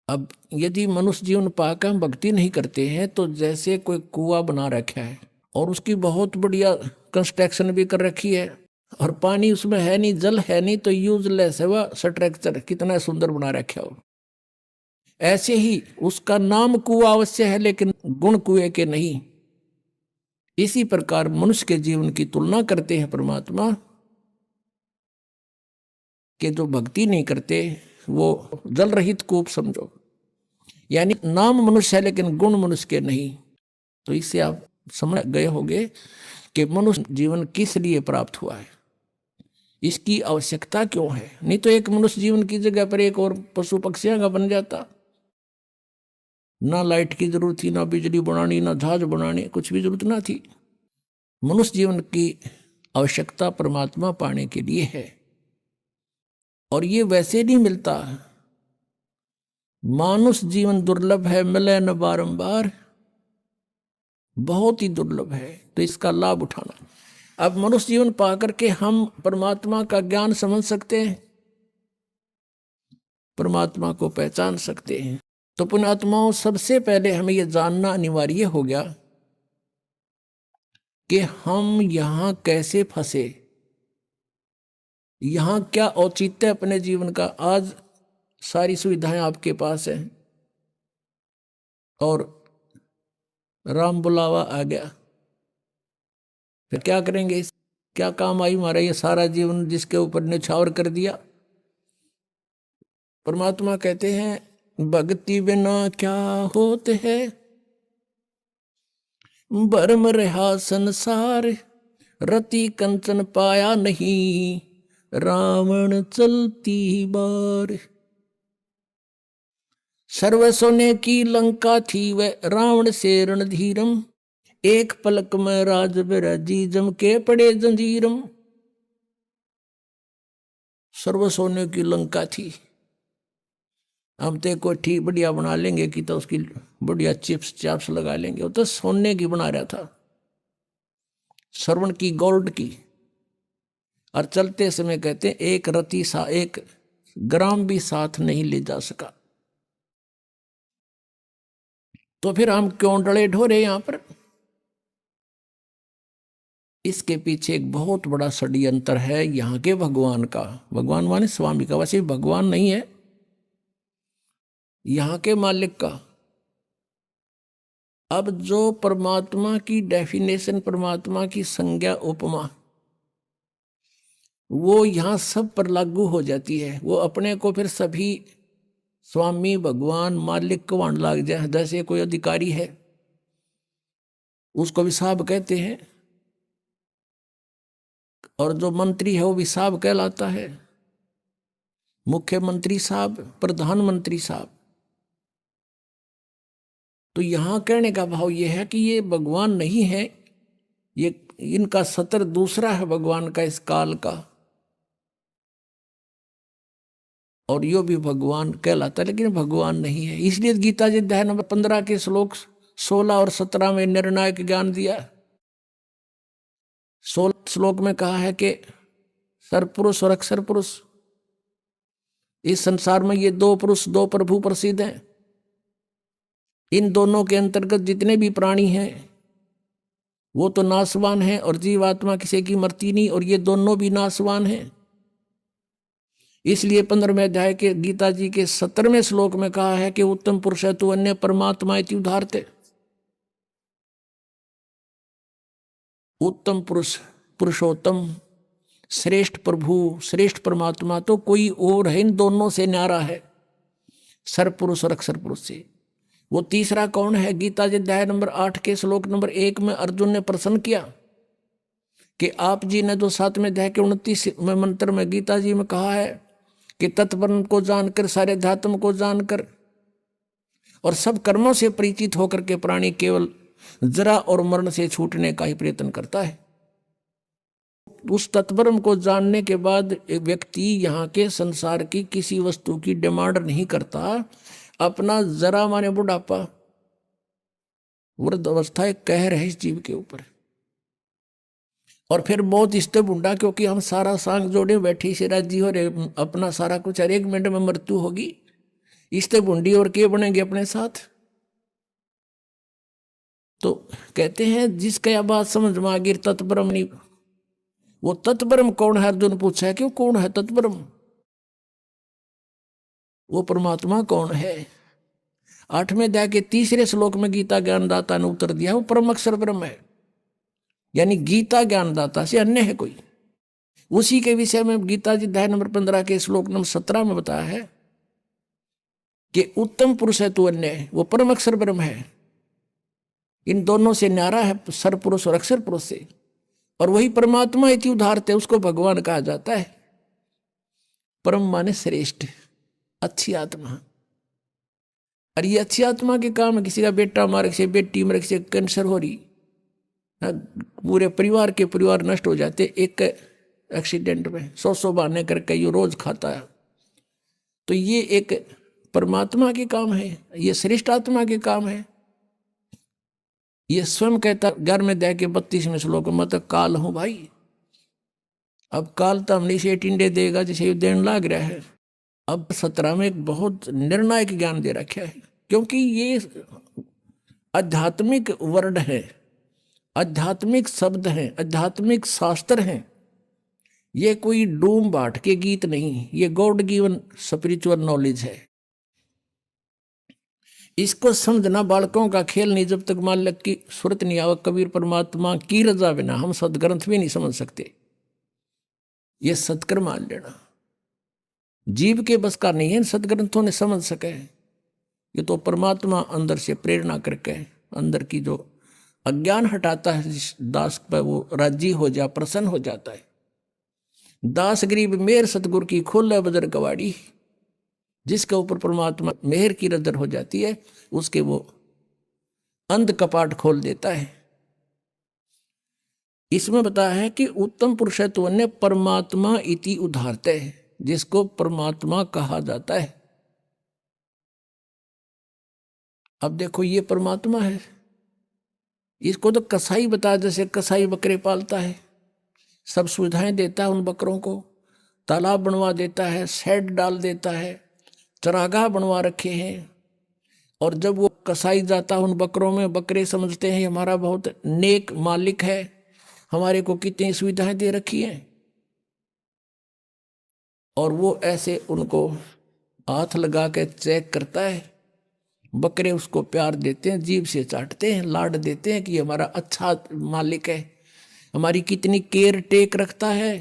अब यदि मनुष्य जीवन पाकर हम भक्ति नहीं करते हैं तो जैसे कोई कुआ बना रखा है और उसकी बहुत बढ़िया कंस्ट्रक्शन भी कर रखी है और पानी उसमें है नहीं, जल है नहीं, तो यूजलेस है वह स्ट्रक्चर, कितना सुंदर बना रखा हो। ऐसे ही उसका नाम कुआ अवश्य है लेकिन गुण कुएं के नहीं। इसी प्रकार मनुष्य के जीवन की तुलना करते हैं परमात्मा कि जो भक्ति नहीं करते वो जल रहित कूप समझो, यानी नाम मनुष्य है लेकिन गुण मनुष्य के नहीं। तो इससे आप समझ गए होंगे कि मनुष्य जीवन किस लिए प्राप्त हुआ है, इसकी आवश्यकता क्यों है। नहीं तो एक मनुष्य जीवन की जगह पर एक और पशु पक्षियों का बन जाता। ना लाइट की जरूरत थी, ना बिजली बनानी, ना जहाज बनाने, कुछ भी जरूरत ना थी। मनुष्य जीवन की आवश्यकता परमात्मा पाने के लिए है, और ये वैसे नहीं मिलता। मानुष जीवन दुर्लभ है, मिले न बारंबार, बहुत ही दुर्लभ है, तो इसका लाभ उठाना। अब मनुष्य जीवन पा करके हम परमात्मा का ज्ञान समझ सकते हैं, परमात्मा को पहचान सकते हैं। तो पुण्यात्माओं, सबसे पहले हमें यह जानना अनिवार्य हो गया कि हम यहां कैसे फंसे, यहां क्या औचित्य अपने जीवन का। आज सारी सुविधाएं आपके पास हैं और राम बुलावा आ गया, फिर क्या करेंगे, क्या काम आई हमारा ये सारा जीवन जिसके ऊपर निछावर कर दिया। परमात्मा कहते हैं भक्ति बिना क्या होते है, भरम रहा संसार, रति कंचन पाया नहीं, रावण चलती बार। सर्व सोने की लंका थी वह रावण से रणधीरम, एक पलक में राज बिराजी जम के पड़े जंजीरम। सर्व सोने की लंका थी, हम तो कोठी बढ़िया बना लेंगे कि तो उसकी बढ़िया चिप्स चाप्स लगा लेंगे, वो तो सोने की बना रहा था, श्रवण की, गोल्ड की। और चलते समय कहते हैं एक रति सा, एक ग्राम भी साथ नहीं ले जा सका। तो फिर हम क्यों डले ढोरे यहां पर। इसके पीछे एक बहुत बड़ा षड्यंत्र है यहां के भगवान का। भगवान माने स्वामी का, वैसे भगवान नहीं है, यहां के मालिक का। अब जो परमात्मा की डेफिनेशन, परमात्मा की संज्ञा, उपमा, वो यहां सब पर लागू हो जाती है। वो अपने को फिर सभी स्वामी, भगवान, मालिक कवान लाग जाए। जैसे कोई अधिकारी है, उसको भी साहब कहते हैं, और जो मंत्री है वो भी साहब कहलाता है। मुख्यमंत्री साहब, प्रधानमंत्री साहब। तो यहां कहने का भाव ये है कि ये भगवान नहीं है, ये इनका सतर दूसरा है भगवान का, इस काल का, और यो भी भगवान कहलाता है, लेकिन भगवान नहीं है। इसलिए गीता जी अध्याय नंबर 15 के श्लोक 16 और 17 में निर्णायक ज्ञान दिया। 16 श्लोक में कहा है कि सरपुरुष और अक्षर पुरुष, इस संसार में ये दो पुरुष, दो प्रभु प्रसिद्ध हैं। इन दोनों के अंतर्गत जितने भी प्राणी हैं वो तो नाशवान हैं, और जीवात्मा किसी की मरती नहीं, और ये दोनों भी नाशवान हैं। इसलिए 15वें अध्याय के गीता जी के 17वें श्लोक में कहा है कि उत्तम पुरुष है तू अन्य परमात्मा इति उदाहरते। उत्तम पुरुष, पुरुषोत्तम, श्रेष्ठ प्रभु, श्रेष्ठ परमात्मा तो कोई और है, इन दोनों से न्यारा है, सरपुरुष और अक्षर पुरुष से। वो तीसरा कौन है? गीता जी अध्याय नंबर 8 के श्लोक नंबर 1 में अर्जुन ने प्रश्न किया कि आप जी ने जो 7वें अध्याय के 29वें मंत्र में गीता जी में कहा है कि तत्परम को जानकर, सारे अध्यात्म को जानकर और सब कर्मों से परिचित होकर के प्राणी केवल जरा और मरण से छूटने का ही प्रयत्न करता है। उस तत्परम को जानने के बाद एक व्यक्ति यहाँ के संसार की किसी वस्तु की डिमांड नहीं करता। अपना जरा माने बुढ़ापा, वृद्ध अवस्था एक कहर है इस जीव के ऊपर, और फिर मौत इससे बुढ़ा, क्योंकि हम सारा सांग जोड़े बैठी से राजी हो रहे, अपना सारा कुछ हर एक मिनट में मृत्यु होगी, इससे बुढ़ी और के बनेंगे अपने साथ। तो कहते हैं जिसका यह बात समझ में आ गई तत्परम नहीं। वो तत्परम कौन है? अर्जुन पूछा है, क्यों कौन है तत्परम? वो परमात्मा कौन है? 8वें अध्याय के 3 श्लोक में गीता ज्ञानदाता ने उत्तर दिया, वो परम अक्षर ब्रह्म है। यानी गीता ज्ञानदाता से अन्य है कोई। उसी के विषय में गीता जी अध्याय नंबर 15 के श्लोक नंबर 17 में बताया है कि उत्तम पुरुष है तू अन्य है, वो परम अक्षर ब्रह्म है। इन दोनों से न्यारा है सर पुरुष और अक्षर पुरुष से, और वही परमात्मा इति उदाहरते, उसको भगवान कहा जाता है। परम माने श्रेष्ठ, अच्छी आत्मा। और ये अच्छी आत्मा के काम है, किसी का बेटा मार, किसी बेटी मर, किसी कैंसर हो रही, पूरे परिवार के परिवार नष्ट हो जाते एक एक्सीडेंट में, 100 बहाने करके ये रोज खाता है। तो ये एक परमात्मा के काम है, ये श्रेष्ठ आत्मा के काम है। ये स्वयं कहता 11वें अध्याय के 32वें श्लोक में, तो काल हूं भाई, अब काल तो हमने से टिंडे देगा जैसे देने लाग रहा है। अब 17 में एक बहुत निर्णायक ज्ञान दे रखा है, क्योंकि ये आध्यात्मिक वर्ड है, आध्यात्मिक शब्द हैं, आध्यात्मिक शास्त्र हैं। ये कोई डूम बाट के गीत नहीं, ये गॉड गिवन स्पिरिचुअल नॉलेज है। इसको समझना बालकों का खेल नहीं, जब तक मालिक की सुरत नहीं आवे, कबीर परमात्मा की रजा बिना हम सदग्रंथ भी नहीं समझ सकते। ये सत्कर मान लेना, जीव के बस का नहीं है सदग्रंथों ने समझ सके। ये तो परमात्मा अंदर से प्रेरणा करके अंदर की जो अज्ञान हटाता है जिस दास पर, वो राजी हो जा, प्रसन्न हो जाता है। दास गरीब मेहर सतगुरु की खोले बजर कवाड़ी, जिसके ऊपर परमात्मा मेहर की रदर हो जाती है, उसके वो अंध कपाट खोल देता है। इसमें बताया है कि उत्तम पुरुषत्व ने परमात्मा इति उदाहरते है, जिसको परमात्मा कहा जाता है। अब देखो ये परमात्मा है, इसको तो कसाई बता, जैसे कसाई बकरे पालता है, सब सुविधाएं देता है उन बकरों को, तालाब बनवा देता है, शेड डाल देता है, चरागाह बनवा रखे हैं। और जब वो कसाई जाता है उन बकरों में, बकरे समझते हैं हमारा बहुत नेक मालिक है, हमारे को कितनी सुविधाएं दे रखी हैं, और वो ऐसे उनको हाथ लगा के चेक करता है। बकरे उसको प्यार देते हैं, जीभ से चाटते हैं, लाड देते हैं कि हमारा अच्छा मालिक है, हमारी कितनी केयर टेक रखता है।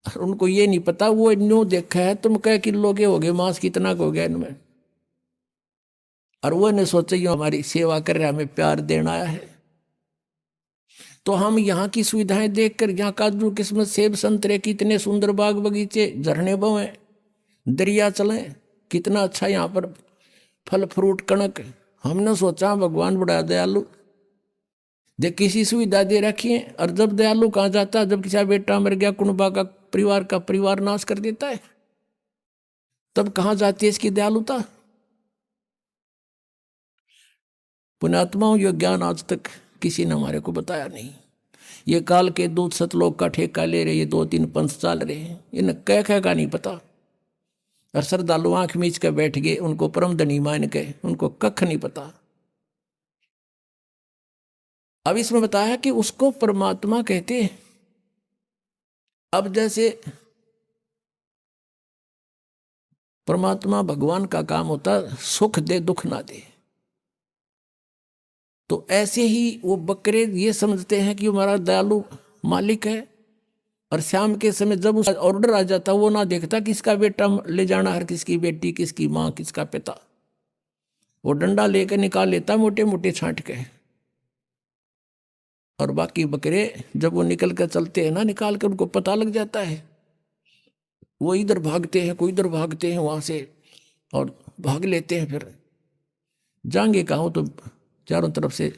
और उनको ये नहीं पता, वो न्यू देखा है तुम क्या किलो के हो गए, मांस कितना का हो गया इनमें, और वो ने सोचा ये हमारी सेवा कर रहा है, हमें प्यार देना आया है। तो हम यहाँ की सुविधाएं देखकर, यहाँ काजू किस्मत सेब संतरे की इतने सुंदर बाग बगीचे, झरने बहें, दरिया चले, कितना अच्छा यहाँ पर फल फ्रूट कणक, हमने सोचा भगवान बड़ा दयालु, देख किसी सुविधा दे रखी है। और जब दयालु कहाँ जाता, जब किसी बेटा मर गया, कुनबा का परिवार नाश कर देता है, तब कहाँ जाती है इसकी दयालुता। पुण्यात्माओं, ये ज्ञान आज तक किसी ने हमारे को बताया नहीं। ये काल के दूत सतलोक का ठेका ले रहे, ये 2-3 पंथ चाल रहे हैं, इन्हें कह का नहीं पता। और श्रद्धालु आंख मीच के बैठ गए, उनको परम धनी मान के, उनको कख नहीं पता। अब इसमें बताया कि उसको परमात्मा कहते हैं। अब जैसे परमात्मा भगवान का काम होता सुख दे दुख ना दे, तो ऐसे ही वो बकरे ये समझते हैं कि हमारा दयालु मालिक है, और शाम के समय जब उसका ऑर्डर आ जाता वो ना देखता किसका बेटा ले जाना है, किसकी बेटी, किसकी माँ, किसका पिता, वो डंडा लेकर निकाल लेता मोटे मोटे छांट के। और बाकी बकरे जब वो निकल कर चलते हैं ना, निकाल कर उनको पता लग जाता है, वो इधर भागते हैं, कोई इधर भागते हैं वहां से, और भाग लेते हैं। फिर जाएंगे कहाँ, तो चारों तरफ से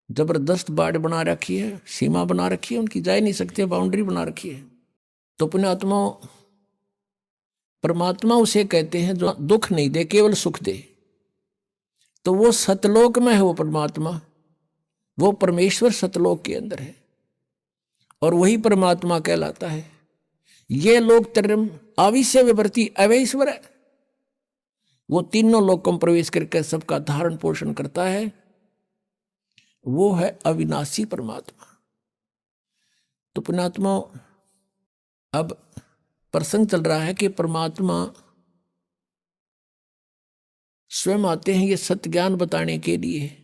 जबरदस्त बाड़ बना रखी है, सीमा बना रखी है, उनकी जा नहीं सकते, बाउंड्री बना रखी है। तो पुण्यात्मा, परमात्मा उसे कहते हैं जो दुख नहीं दे, केवल सुख दे। तो वो सतलोक में है, वो परमात्मा, वो परमेश्वर सतलोक के अंदर है, और वही परमात्मा कहलाता है। ये लोक त्रयम् आविश्य विवर्ती अवैश्वर है, वो तीनों लोकों में प्रवेश करके सबका धारण पोषण करता है, वो है अविनाशी परमात्मा। तो पुण्यात्मा, अब प्रसंग चल रहा है कि परमात्मा स्वयं आते हैं ये सत्य ज्ञान बताने के लिए,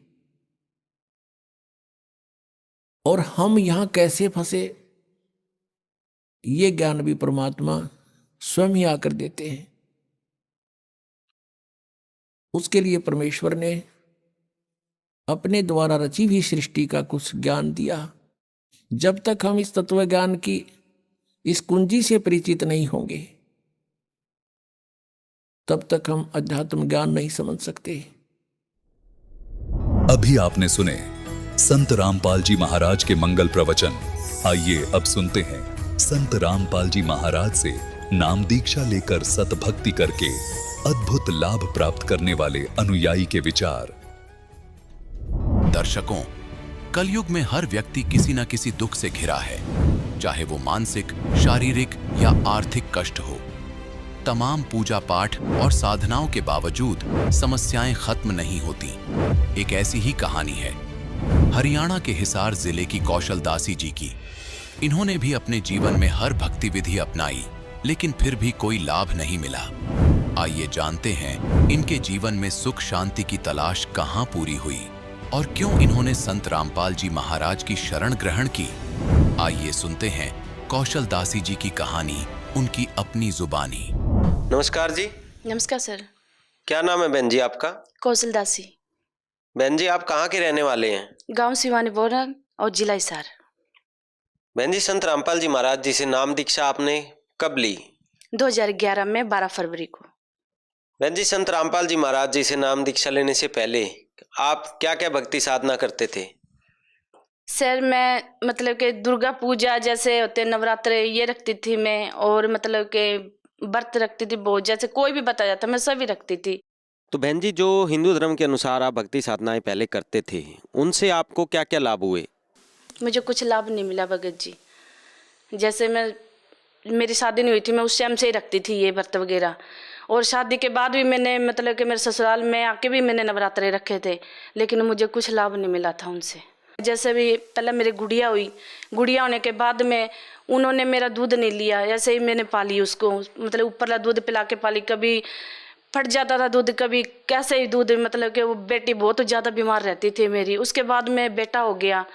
और हम यहां कैसे फंसे ये ज्ञान भी परमात्मा स्वयं ही आकर देते हैं। उसके लिए परमेश्वर ने अपने द्वारा रची हुई सृष्टि का कुछ ज्ञान दिया। जब तक हम इस तत्व ज्ञान की इस कुंजी से परिचित नहीं होंगे, तब तक हम अध्यात्म ज्ञान नहीं समझ सकते। अभी आपने सुने संत रामपाल जी महाराज के मंगल प्रवचन। आइए अब सुनते हैं संत रामपाल जी महाराज से नाम दीक्षा लेकर सतभक्ति करके अद्भुत लाभ प्राप्त करने वाले अनुयायी के विचार। दर्शकों, कलयुग में हर व्यक्ति किसी न किसी दुख से घिरा है, चाहे वो मानसिक, शारीरिक या आर्थिक कष्ट हो। तमाम पूजा पाठ और साधनाओं के बावजूद समस्याएं खत्म नहीं होती। एक ऐसी ही कहानी है हरियाणा के हिसार जिले की कौशल दासी जी की। इन्होंने भी अपने जीवन में हर भक्ति विधि अपनाई, लेकिन फिर भी कोई लाभ नहीं मिला। आइए जानते हैं इनके जीवन में सुख शांति की तलाश कहां पूरी हुई और क्यों इन्होंने संत रामपाल जी महाराज की शरण ग्रहण की। आइए सुनते हैं कौशल दासी जी की कहानी, उनकी अपनी जुबानी। नमस्कार जी। नमस्कार सर। क्या नाम है बहन जी आपका? कौशल दासी। बहन जी, आप कहाँ के रहने वाले हैं? गांव सिवानी बोरा और जिला हिसार। बहन जी, संत रामपाल जी महाराज जी से नाम दीक्षा आपने कब ली? 2011 में 12 फरवरी को। बहन जी, संत रामपाल जी महाराज जी से नाम दीक्षा लेने से पहले आप क्या क्या भक्ति साधना करते थे? सर मैं मतलब कि दुर्गा पूजा जैसे होते नवरात्रे ये रखती थी मैं, और मतलब के व्रत रखती थी बहुत, जैसे कोई भी बता जाता मैं सभी रखती थी। तो बहन जी, जो हिंदू धर्म के अनुसार आप भक्ति साधनाएं पहले करते थे, उनसे आपको क्या क्या लाभ हुए? मुझे कुछ लाभ नहीं मिला भगत जी। जैसे मेरी शादी नहीं हुई थी, मैं उस टाइम से ही रखती थी ये व्रत वगैरह, और शादी के बाद भी मैंने मतलब कि मेरे ससुराल में आके भी मैंने नवरात्रे रखे थे, लेकिन मुझे कुछ लाभ नहीं मिला था उनसे। जैसे भी पहले मेरी गुड़िया हुई, गुड़िया होने के बाद में उन्होंने मेरा दूध नहीं लिया, ऐसे ही मैंने पाली उसको, मतलब ऊपरला दूध पिला के पाली। कभी फट जाता था दूध, कभी कैसे ही दूध, मतलब कि वो बेटी बहुत ज़्यादा बीमार रहती थी मेरी। उसके बाद में बेटा हो गया,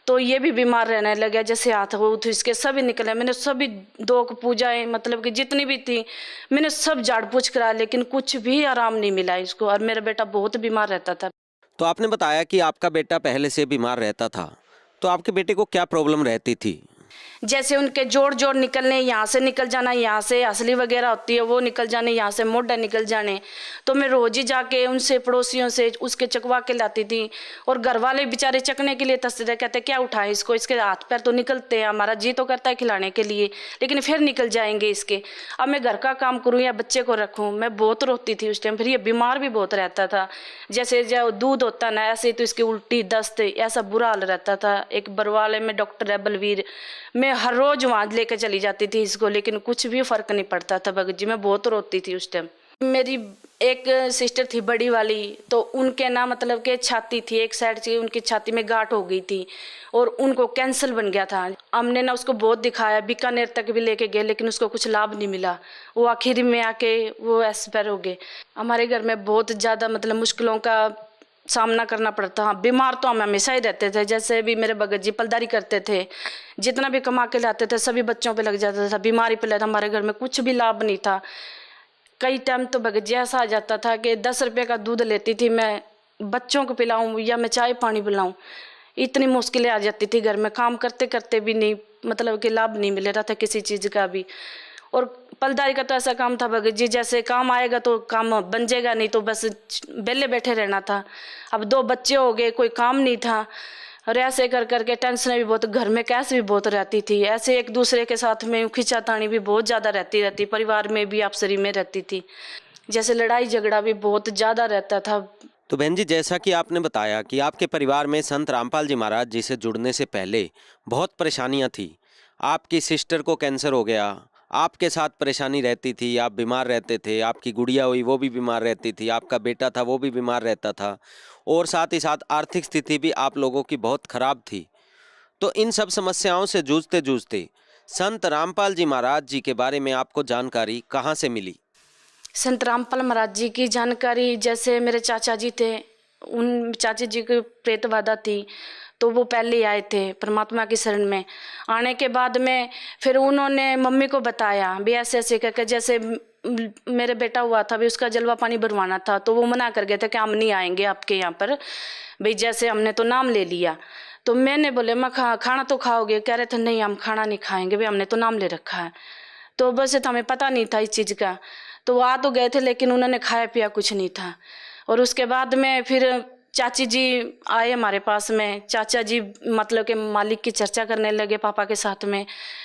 तो ये भी बीमार रहने लगा, जैसे हाथ हो तो इसके सभी निकले। मैंने सभी 2 पूजाएं मतलब कि जितनी भी थी मैंने सब झाड़ पूछ करा, लेकिन कुछ भी आराम नहीं मिला इसको। और मेरा बेटा बहुत बीमार रहता था। तो आपने बताया कि आपका बेटा पहले से बीमार रहता था, तो आपके बेटे को क्या प्रॉब्लम रहती थी? जैसे उनके जोड़ निकलने, यहाँ से निकल जाना, यहाँ से असली वगैरह होती है वो निकल जाने, यहाँ से मोटा निकल जाने। तो मैं रोज ही जाके उनसे पड़ोसियों से उसके चकवा के लाती थी। और घर वाले बेचारे चकने के लिए तरसते थे, कहते क्या उठाए इसको, इसके हाथ पैर तो निकलते हैं, हमारा जी तो करता है खिलाने के लिए लेकिन फिर निकल जाएंगे इसके। अब मैं घर का काम करूँ या बच्चे को रखूँ, मैं बहुत रोती थी उस टाइम। फिर ये बीमार भी बहुत रहता था, जैसे जो दूध होता ना ऐसे, तो इसकी उल्टी दस्त ऐसा बुरा हाल रहता था। एक बरवाले में डॉक्टर है बलवीर, मैं हर रोज वहाँ लेके चली जाती थी इसको, लेकिन कुछ भी फर्क नहीं पड़ता था भगत जी। मैं बहुत रोती थी उस टाइम। मेरी एक सिस्टर थी बड़ी वाली, तो उनके ना मतलब के छाती थी, एक साइड से उनकी छाती में गांठ हो गई थी और उनको कैंसर बन गया था। हमने ना उसको बहुत दिखाया, बीकानेर तक भी लेके गए, लेकिन उसको कुछ लाभ नहीं मिला। वो आखिर में आके वो एक्सपायर हो गए। हमारे घर में बहुत ज़्यादा मतलब मुश्किलों का सामना करना पड़ता। हाँ, बीमार तो हम हमेशा ही रहते थे। जैसे भी मेरे भगत जी पलदारी करते थे, जितना भी कमा के लाते थे सभी बच्चों पे लग जाता था, बीमारी पे लगता। हमारे घर में कुछ भी लाभ नहीं था। कई टाइम तो भगत जी ऐसा आ जाता था कि 10 रुपये का दूध लेती थी मैं, बच्चों को पिलाऊं या मैं चाय पानी पिलाऊं, इतनी मुश्किलें आ जाती थी घर में। काम करते करते भी नहीं मतलब कि लाभ नहीं मिल रहा था किसी चीज़ का भी। और पलदारी का तो ऐसा काम था भगत जी, जैसे काम आएगा तो काम बन जाएगा, नहीं तो बस बेले बैठे रहना था। अब 2 बच्चे हो गए, कोई काम नहीं था, और ऐसे कर करके टेंशन भी बहुत, घर में कैसे भी बहुत रहती थी। ऐसे एक दूसरे के साथ में खिंचातानी भी बहुत ज़्यादा रहती, परिवार में भी आपसरी में रहती थी। जैसे लड़ाई झगड़ा भी बहुत ज़्यादा रहता था। तो बहन जी, जैसा कि आपने बताया कि आपके परिवार में संत रामपाल जी महाराज जी से जुड़ने से पहले बहुत परेशानियां थी। आपकी सिस्टर को कैंसर हो गया, आपके साथ परेशानी रहती थी, आप बीमार रहते थे, आपकी गुड़िया हुई वो भी बीमार रहती थी, आपका बेटा था वो भी बीमार रहता था, और साथ ही साथ आर्थिक स्थिति भी आप लोगों की बहुत खराब थी। तो इन सब समस्याओं से जूझते जूझते संत रामपाल जी महाराज जी के बारे में आपको जानकारी कहाँ से मिली? संत रामपाल महाराज जी की जानकारी, जैसे मेरे चाचा जी थे, उन चाचा जी की प्रेत बाधा थी, तो वो पहले ही आए थे परमात्मा की शरण में। आने के बाद में फिर उन्होंने मम्मी को बताया भी ऐसे ऐसे करके, जैसे मेरे बेटा हुआ था भी उसका जलवा पानी भरवाना था, तो वो मना कर गए थे कि हम नहीं आएंगे आपके यहाँ पर भाई, जैसे हमने तो नाम ले लिया। तो मैंने बोले मैं खाना तो खाओगे? कह रहे थे नहीं हम खाना नहीं खाएंगे भाई, हमने तो नाम ले रखा है। तो बस हमें पता नहीं था इस चीज़ का, तो वो आ तो गए थे लेकिन उन्होंने खाया पिया कुछ नहीं था। और उसके बाद में फिर चाची जी आए हमारे पास में, चाचा जी मतलब के मालिक की चर्चा करने लगे पापा के साथ में।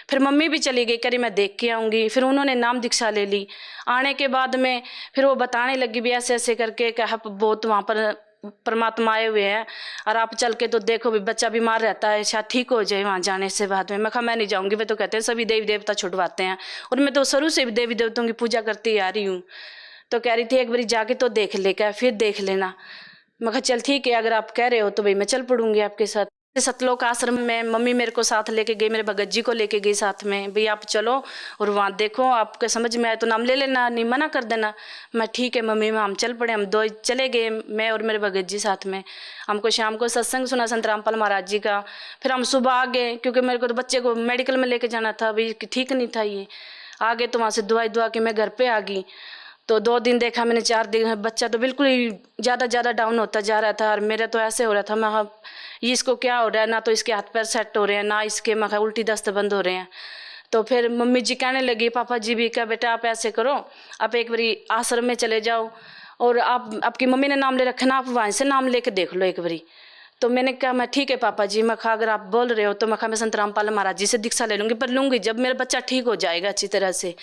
फिर मम्मी भी चली गई, करी मैं देख के आऊँगी। फिर उन्होंने नाम दीक्षा ले ली। आने के बाद में फिर वो बताने लगी भी ऐसे ऐसे करके कि आप बहुत वहाँ पर परमात्मा आए हुए हैं और आप चल के तो देखो भी बच्चा बीमार रहता है, शायद ठीक हो जाए वहाँ जाने से बाद में। मैं कहा मैं नहीं जाऊँगी, वे तो कहते हैं सभी देवी देवता छुड़वाते हैं, और मैं तो शुरू से भी देवी देवताओं की पूजा करती आ रही हूँ। तो कह रही थी एक बारी जाके तो देख ले, क्या फिर देख लेना। मैं कहा चल ठीक है, अगर आप कह रहे हो तो भाई मैं चल पड़ूंगी आपके साथ। सतलोक आश्रम में मम्मी मेरे को साथ लेके गई, मेरे भगत जी को लेके गई साथ में, भाई आप चलो और वहाँ देखो, आपके समझ में आए तो नाम ले लेना, नहीं मना कर देना। मैं ठीक है मम्मी में हम चल पड़े। हम 2 चले गए, मैं और मेरे भगत जी साथ में। हमको शाम को सत्संग सुना संत रामपाल महाराज जी का। फिर हम सुबह आ गए, क्योंकि मेरे को तो बच्चे को मेडिकल में लेके जाना था, भाई ठीक नहीं था ये। आ गए तो वहाँ से दवाई दुआ के मैं घर पे आ गई। तो 2 दिन देखा मैंने, 4 दिन बच्चा तो बिल्कुल ही ज़्यादा डाउन होता जा रहा था। और मेरा तो ऐसे हो रहा था, मैं ये इसको क्या हो रहा है, ना तो इसके हाथ पैर सेट हो रहे हैं, ना इसके मैं उल्टी दस्त बंद हो रहे हैं। तो फिर मम्मी जी कहने लगी, पापा जी भी, क्या बेटा आप ऐसे करो, आप एक बारी आश्रम में चले जाओ, और आपकी मम्मी ने नाम ले रखा ना, आप वहाँ से नाम लेके देख लो एक बारी। तो मैंने कहा मैं ठीक है पापा जी, मैं कहा अगर आप बोल रहे हो तो मैं संत रामपाल महाराज जी से दीक्षा ले लूँगी, पर लूँगी जब मेरा बच्चा ठीक हो जाएगा अच्छी तरह से।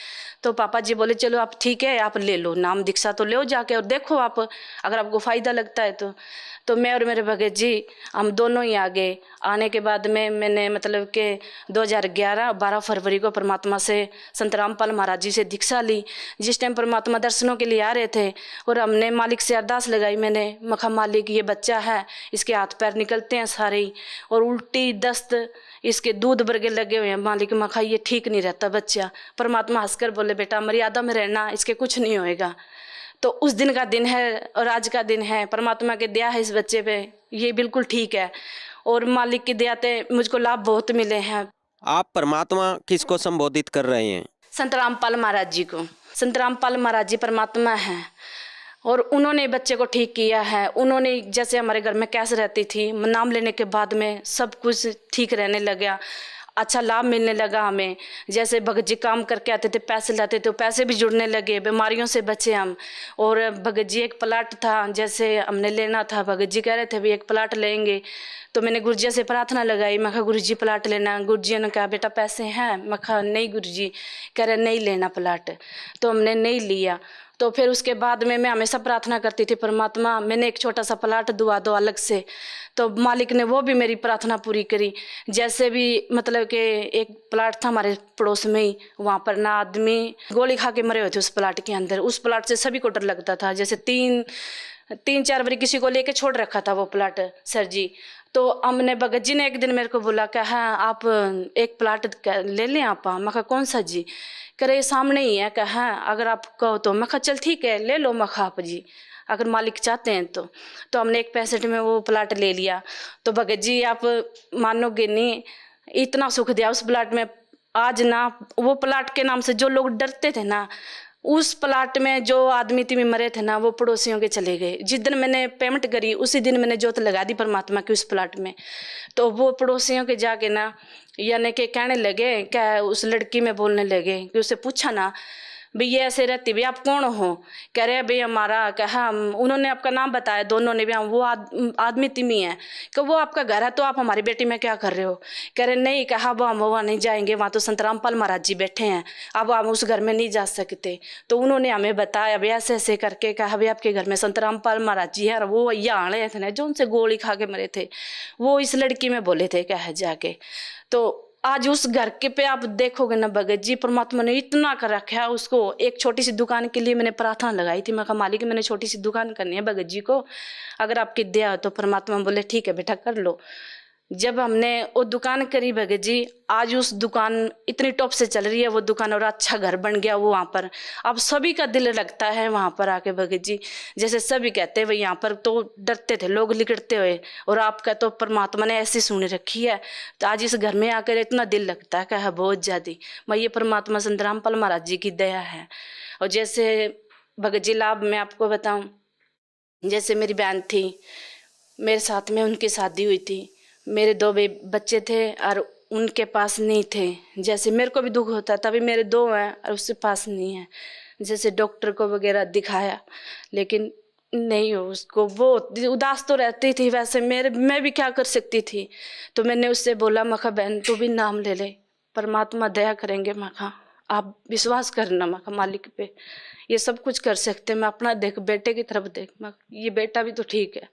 तो पापा जी बोले चलो आप ठीक है, आप ले लो नाम दीक्षा, तो ले जाके और देखो आप, अगर आपको फ़ायदा लगता है तो मैं और मेरे भगत जी हम दोनों ही आ गए। आने के बाद में मैंने मतलब कि 2011 12 फरवरी को परमात्मा से संत रामपाल महाराज जी से दीक्षा ली। जिस टाइम परमात्मा दर्शनों के लिए आ रहे थे, और हमने मालिक से अरदास लगाई, मैंने मखा मालिक ये बच्चा है, इसके हाथ पैर निकलते हैं सारे ही, और उल्टी दस्त इसके दूध बरगे लगे हुए हैं मालिक, मखा ये ठीक नहीं रहता बच्चा। परमात्मा हंसकर बोले बेटा मर्यादा में रहना, इसके कुछ नहीं होएगा। तो उस दिन का दिन है और आज का दिन है, परमात्मा के दया है इस बच्चे पे, ये बिल्कुल ठीक है। और मालिक की दया से मुझको लाभ बहुत मिले हैं। आप परमात्मा किसको संबोधित कर रहे हैं? संत रामपाल महाराज जी को। संत रामपाल महाराज जी परमात्मा हैं और उन्होंने बच्चे को ठीक किया है। उन्होंने, जैसे हमारे घर में कैसे रहती थी, नाम लेने के बाद में सब कुछ ठीक रहने लगा, अच्छा लाभ मिलने लगा हमें। जैसे भगत जी काम करके आते थे, पैसे लाते थे, पैसे भी जुड़ने लगे, बीमारियों से बचे हम। और भगत जी एक प्लाट था, जैसे हमने लेना था, भगत जी कह रहे थे भी एक प्लाट लेंगे, तो मैंने गुरुजी से प्रार्थना लगाई। मैं कहा गुरुजी प्लाट लेना। गुरुजी ने कहा बेटा पैसे हैं? मैं कहा नहीं गुरुजी। कह रहे नहीं लेना प्लाट, तो हमने नहीं लिया। तो फिर उसके बाद में मैं हमेशा प्रार्थना करती थी, परमात्मा मैंने एक छोटा सा प्लाट दुआ दो अलग से। तो मालिक ने वो भी मेरी प्रार्थना पूरी करी। जैसे भी मतलब कि एक प्लाट था हमारे पड़ोस में ही, वहाँ पर ना आदमी गोली खा के मरे हुए थे उस प्लाट के अंदर। उस प्लाट से सभी को डर लगता था। जैसे तीन चार बार किसी को लेके छोड़ रखा था वो प्लाट सर जी। तो हमने भगत जी ने एक दिन मेरे को बोला कि हाँ आप एक प्लाट ले लें आप। मैं कहा कौन सा जी? कह रहे सामने ही है। कहा हाँ अगर आप कहो तो। मैं कहा चल ठीक है ले लो। मैं कहा आप जी अगर मालिक चाहते हैं तो हमने 1.65 में वो प्लाट ले लिया। तो भगत जी आप मानोगे नहीं, इतना सुख दिया उस प्लाट में। आज ना वो प्लाट के नाम से जो लोग डरते थे ना, उस प्लाट में जो आदमी तीमी मरे थे ना, वो पड़ोसियों के चले गए। जिस दिन मैंने पेमेंट करी उसी दिन मैंने जोत लगा दी परमात्मा की उस प्लाट में। तो वो पड़ोसियों के जाके ना यानी कि कहने लगे, क्या उस लड़की में बोलने लगे कि उसे पूछा ना भैया ऐसे रहती, भैया आप कौन हो? कह रहे भैया हमारा कहा, उन्होंने आपका नाम बताया दोनों ने, भैया वो आदमी तिमी है कि वो आपका घर है, तो आप हमारी बेटी में क्या कर रहे हो? कह रहे नहीं। कहा वो हम वहाँ नहीं जाएंगे, वहाँ तो संत रामपाल महाराज जी बैठे हैं, अब हम उस घर में नहीं जा सकते। तो उन्होंने हमें बताया भैया ऐसे ऐसे करके। कहा भैया आपके घर में संत रामपाल महाराज जी है, और वो यहाँ आए थे जो उनसे गोली खा के मरे थे, वो इस लड़की में बोले थे कह जाके। तो आज उस घर के पे आप देखोगे ना भगत जी, परमात्मा ने इतना कर रखा है उसको। एक छोटी सी दुकान के लिए मैंने प्रार्थना लगाई थी। मैं कहा मालिक मैंने छोटी सी दुकान करनी है भगत जी को, अगर आपकी दया हो तो। परमात्मा बोले ठीक है बेटा कर लो। जब हमने वो दुकान करी भगत जी, आज उस दुकान इतनी टॉप से चल रही है वो दुकान, और अच्छा घर बन गया वो वहाँ पर। अब सभी का दिल लगता है वहाँ पर आके भगत जी। जैसे सभी कहते हैं भाई यहाँ पर तो डरते थे लोग लिकड़ते हुए, और आपका तो परमात्मा ने ऐसी सुन रखी है, तो आज इस घर में आकर इतना दिल लगता है क्या बहुत ज़्यादा। मैं ये परमात्मा संत रामपाल महाराज जी की दया है। और जैसे भगत जी लाभ मैं आपको बताऊँ, जैसे मेरी बहन थी, मेरे साथ में उनकी शादी हुई थी, मेरे 2 बच्चे थे और उनके पास नहीं थे। जैसे मेरे को भी दुख होता, तभी मेरे 2 हैं और उसके पास नहीं है। जैसे डॉक्टर को वगैरह दिखाया लेकिन नहीं हो उसको, वो उदास तो रहती थी। वैसे मैं भी क्या कर सकती थी। तो मैंने उससे बोला, मैं कहा बहन तू भी नाम ले ले, परमात्मा दया करेंगे। मैं कहा आप विश्वास करना, मैं कहा मालिक पे ये सब कुछ कर सकते। मैं अपना देख, बेटे की तरफ देख, मैं ये बेटा भी तो ठीक है।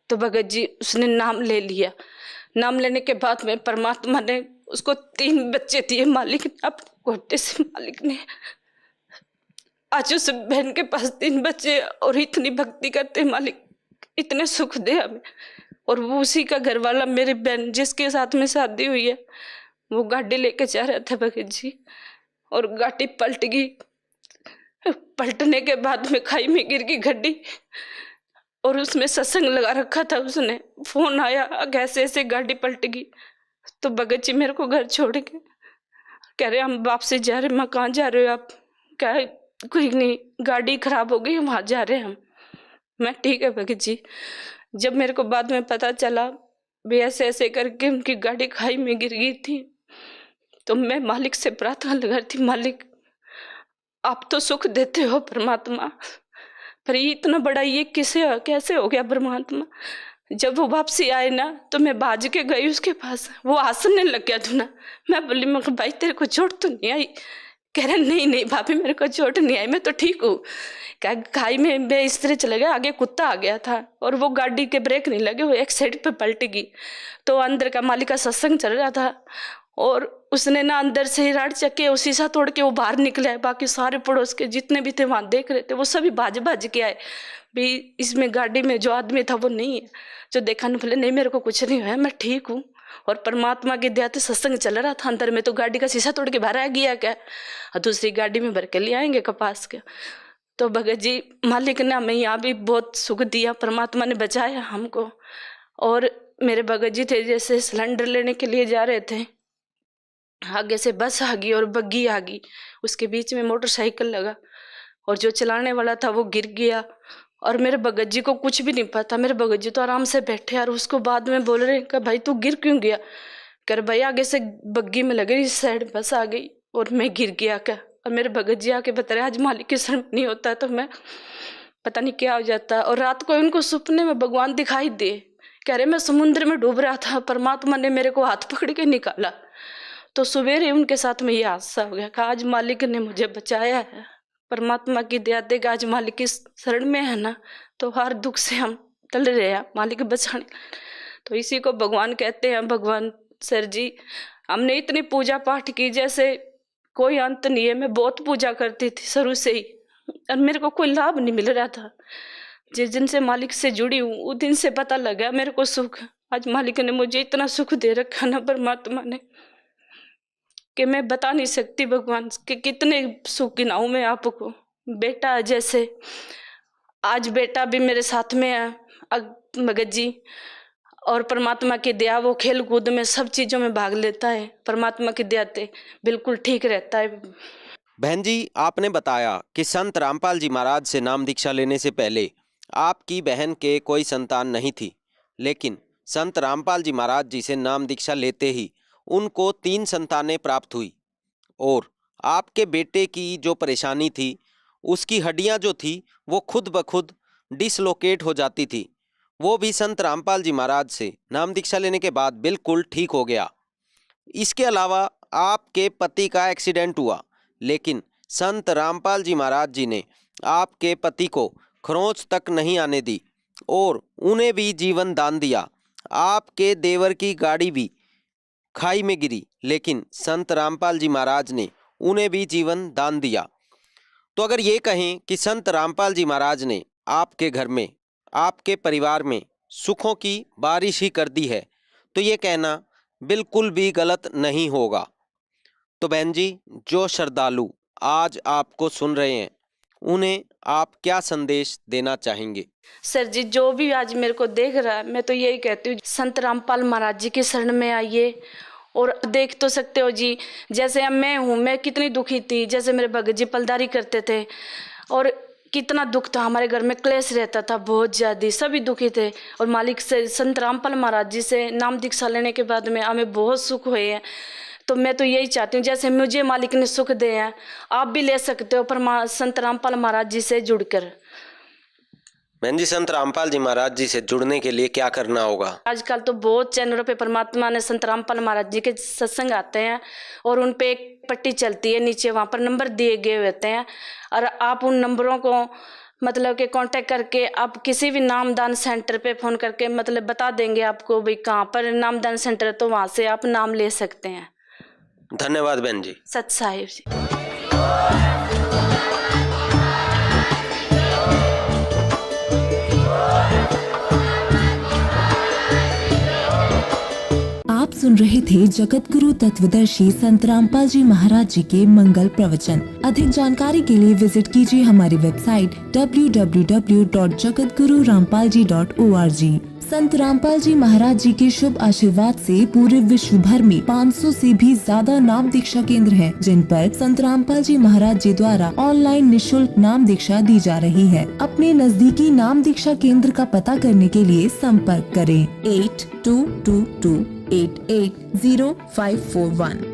तो भगत जी उसने नाम ले लिया। नाम लेने के बाद में परमात्मा ने उसको 3 बच्चे दिए मालिक ने, अपने कोटे से मालिक ने। आज उस बहन के पास 3 बच्चे और इतनी भक्ति करते मालिक, इतने सुख दे हमें। और वो उसी का घर वाला, मेरी बहन जिसके साथ में शादी हुई है, वो गाड़ी लेके जा रहा था भगत जी, और गाड़ी पलट गई। पलटने के बाद में खाई में गिर गई गाड़ी, और उसमें सत्संग लगा रखा था उसने। फोन आया कैसे ऐसे गाड़ी पलट गई। तो भगत जी मेरे को घर छोड़ के कह रहे हम वापसी जा रहे। मैं कहाँ जा रहे हो आप? क्या कोई नहीं, गाड़ी खराब हो गई, वहाँ जा रहे हम। मैं ठीक है भगत जी। जब मेरे को बाद में पता चला भी ऐसे ऐसे करके उनकी गाड़ी खाई में गिर गई थी, तो मैं मालिक से प्रार्थना लगा थी, मालिक आप तो सुख देते हो परमात्मा, पर ये इतना बड़ा ये कैसे हो गया परमात्मा। जब वो वापसी आए ना, तो मैं भाज के गई उसके पास, वो हंसने लग गया था ना। मैं बोली, मैं भाई तेरे को चोट तो नहीं आई? कह रहे नहीं भाभी मेरे को चोट नहीं आई, मैं तो ठीक हूँ। क्या खाई में मैं इस तरह चले गया, आगे कुत्ता आ गया था और वो गाड़ी के ब्रेक नहीं लगे, वो एक साइड पे पलट गई। तो अंदर का मालिक का सत्संग चल रहा था, और उसने ना अंदर से ही राड चक्के वो शीशा तोड़ के वो बाहर निकले है। बाकी सारे पड़ोस के जितने भी थे वहाँ देख रहे थे, वो सभी भाज के आए भी इसमें गाड़ी में जो आदमी था वो नहीं है। जो देखा नहीं, बोले नहीं मेरे को कुछ नहीं हुआ, मैं ठीक हूँ। और परमात्मा की दया से सत्संग चल रहा था अंदर में, तो गाड़ी का शीशा तोड़ के बाहर आ गया क्या, और दूसरी गाड़ी में भर के ले आएंगे कपास के। तो भगत जी मालिक ने हमें यहाँ भी बहुत सुख दिया, परमात्मा ने बचाया हमको। और मेरे भगत जी थे, जैसे सिलेंडर लेने के लिए जा रहे थे, आगे से बस आ गई और बग्गी आ गई, उसके बीच में मोटरसाइकिल लगा और जो चलाने वाला था वो गिर गया। और मेरे भगत जी को कुछ भी नहीं पता, मेरे भगत जी तो आराम से बैठे और उसको बाद में बोल रहे कि भाई तू गिर क्यों गया? कर भाई आगे से बग्गी में लगे, इस साइड बस आ गई और मैं गिर गया क्या। और मेरे भगत जी आके बता रहे आज मालिक की शरण नहीं होता तो मैं पता नहीं क्या हो जाता। और रात को उनको सपने में भगवान दिखाई दिए, कह रहे मैं समुद्र में डूब रहा था, परमात्मा ने मेरे को हाथ पकड़ के निकाला। तो सवेरे उनके साथ में ये हादसा हो गया, कहा आज मालिक ने मुझे बचाया है, परमात्मा की दया देगा, आज मालिक की शरण में है ना, तो हर दुख से हम टल रहे हैं, मालिक बचाने। तो इसी को भगवान कहते हैं। भगवान सर जी, हमने इतनी पूजा पाठ की जैसे कोई अंत नहीं है। मैं बहुत पूजा करती थी शुरू से ही और मेरे को कोई लाभ नहीं मिल रहा था। जिस दिन से मालिक से जुड़ी हूँ उस दिन से पता लगा मेरे को सुख। आज मालिक ने मुझे इतना सुख दे रखा ना, परमात्मा ने, कि मैं बता नहीं सकती भगवान के कितने सुख गिनाऊं मैं आपको। बेटा जैसे आज बेटा भी मेरे साथ में है भगत जी, और परमात्मा की दया वो खेल कूद में सब चीज़ों में भाग लेता है, परमात्मा की दया से बिल्कुल ठीक रहता है। बहन जी, आपने बताया कि संत रामपाल जी महाराज से नाम दीक्षा लेने से पहले आपकी बहन के कोई संतान नहीं थी, लेकिन संत रामपाल जी महाराज जी से नाम दीक्षा लेते ही उनको 3 संतानें प्राप्त हुई और आपके बेटे की जो परेशानी थी उसकी हड्डियां जो थी वो खुद ब खुद डिसलोकेट हो जाती थी, वो भी संत रामपाल जी महाराज से नाम दीक्षा लेने के बाद बिल्कुल ठीक हो गया। इसके अलावा आपके पति का एक्सीडेंट हुआ, लेकिन संत रामपाल जी महाराज जी ने आपके पति को खरोंच तक नहीं आने दी और उन्हें भी जीवन दान दिया। आपके देवर की गाड़ी भी खाई में गिरी, लेकिन संत रामपाल जी महाराज ने उन्हें भी जीवन दान दिया। तो अगर ये कहें कि संत रामपाल जी महाराज ने आपके घर में, आपके परिवार में सुखों की बारिश ही कर दी है, तो ये कहना बिल्कुल भी गलत नहीं होगा। तो बहन जी, जो श्रद्धालु आज आपको सुन रहे हैं उन्हें आप क्या संदेश देना चाहेंगे? सर जी, जो भी आज मेरे को देख रहा है, मैं तो यही कहती हूँ संत रामपाल महाराज जी की शरण में आइए। और देख तो सकते हो जी, जैसे अब मैं हूँ, मैं कितनी दुखी थी, जैसे मेरे भगत जी पलदारी करते थे और कितना दुख था, हमारे घर में क्लेश रहता था बहुत ज़्यादा, सभी दुखी थे। और मालिक से, संत रामपाल महाराज जी से नाम दीक्षा लेने के बाद में हमें बहुत सुख हुए हैं। तो मैं तो यही चाहती हूँ जैसे मुझे मालिक ने सुख दे हैं, आप भी ले सकते हो पर संत रामपाल महाराज जी से जुड़कर। बहन जी, संत रामपाल जी महाराज जी से जुड़ने के लिए क्या करना होगा? आजकल तो बहुत चैनलों पे परमात्मा ने संत रामपाल महाराज जी के सत्संग आते हैं और उन पे एक पट्टी चलती है नीचे, वहाँ पर नंबर दिए गए होते हैं और आप उन नंबरों को मतलब कि कांटेक्ट करके आप किसी भी नामदान सेंटर पे फ़ोन करके मतलब बता देंगे आपको भाई कहाँ पर नामदान सेंटर है, तो वहाँ से आप नाम ले सकते हैं। धन्यवाद बहन जी। सत साहिब जी। आप सुन रहे थे जगत गुरु तत्वदर्शी संत रामपाल जी महाराज जी के मंगल प्रवचन। अधिक जानकारी के लिए विजिट कीजिए हमारी वेबसाइट www.jagatgururampalji.org। संत रामपाल जी महाराज जी के शुभ आशीर्वाद से पूरे विश्व भर में 500 से भी ज्यादा नाम दीक्षा केंद्र हैं, जिन पर संत रामपाल जी महाराज जी द्वारा ऑनलाइन निशुल्क नाम दीक्षा दी जा रही है। अपने नजदीकी नाम दीक्षा केंद्र का पता करने के लिए संपर्क करें 8222880541।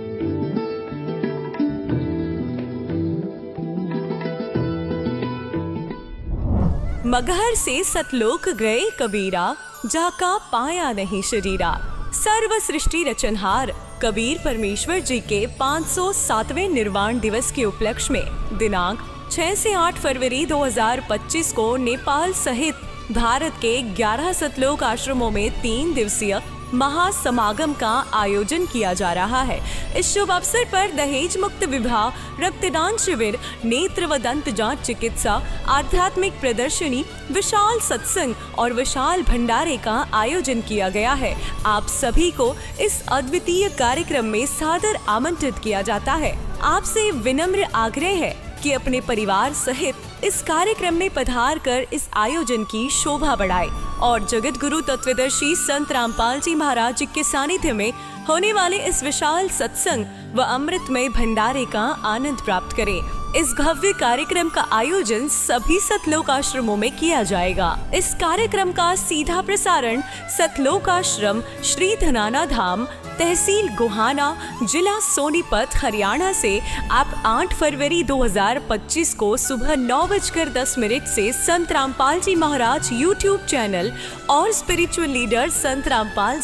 मगहर से सतलोक गए कबीरा, जाका पाया नहीं शरीरा। सर्व सृष्टि रचनहार कबीर परमेश्वर जी के 507वें निर्वाण दिवस के उपलक्ष्य में दिनांक 6 से 8 फरवरी 2025 को नेपाल सहित भारत के 11 सतलोक आश्रमों में 3 दिवसीय महासमागम का आयोजन किया जा रहा है। इस शुभ अवसर पर दहेज मुक्त विवाह, रक्तदान शिविर, नेत्र व दंत जांच चिकित्सा, आध्यात्मिक प्रदर्शनी, विशाल सत्संग और विशाल भंडारे का आयोजन किया गया है। आप सभी को इस अद्वितीय कार्यक्रम में सादर आमंत्रित किया जाता है। आपसे विनम्र आग्रह है कि अपने परिवार सहित इस कार्यक्रम में पधार कर इस आयोजन की शोभा बढ़ाएं और जगत गुरु तत्वदर्शी संत रामपाल जी महाराज जी के सानिध्य में होने वाले इस विशाल सत्संग व अमृतमय भंडारे का आनंद प्राप्त करें। इस भव्य कार्यक्रम का आयोजन सभी सतलोक आश्रमों में किया जाएगा। इस कार्यक्रम का सीधा प्रसारण सतलोक आश्रम श्री धनाना धाम, तहसील गोहाना, जिला सोनीपत, हरियाणा से आप 8 फरवरी 2025 को सुबह 9:10 से संत रामपाल जी महाराज YouTube चैनल और स्पिरिचुअल लीडर संत रामपाल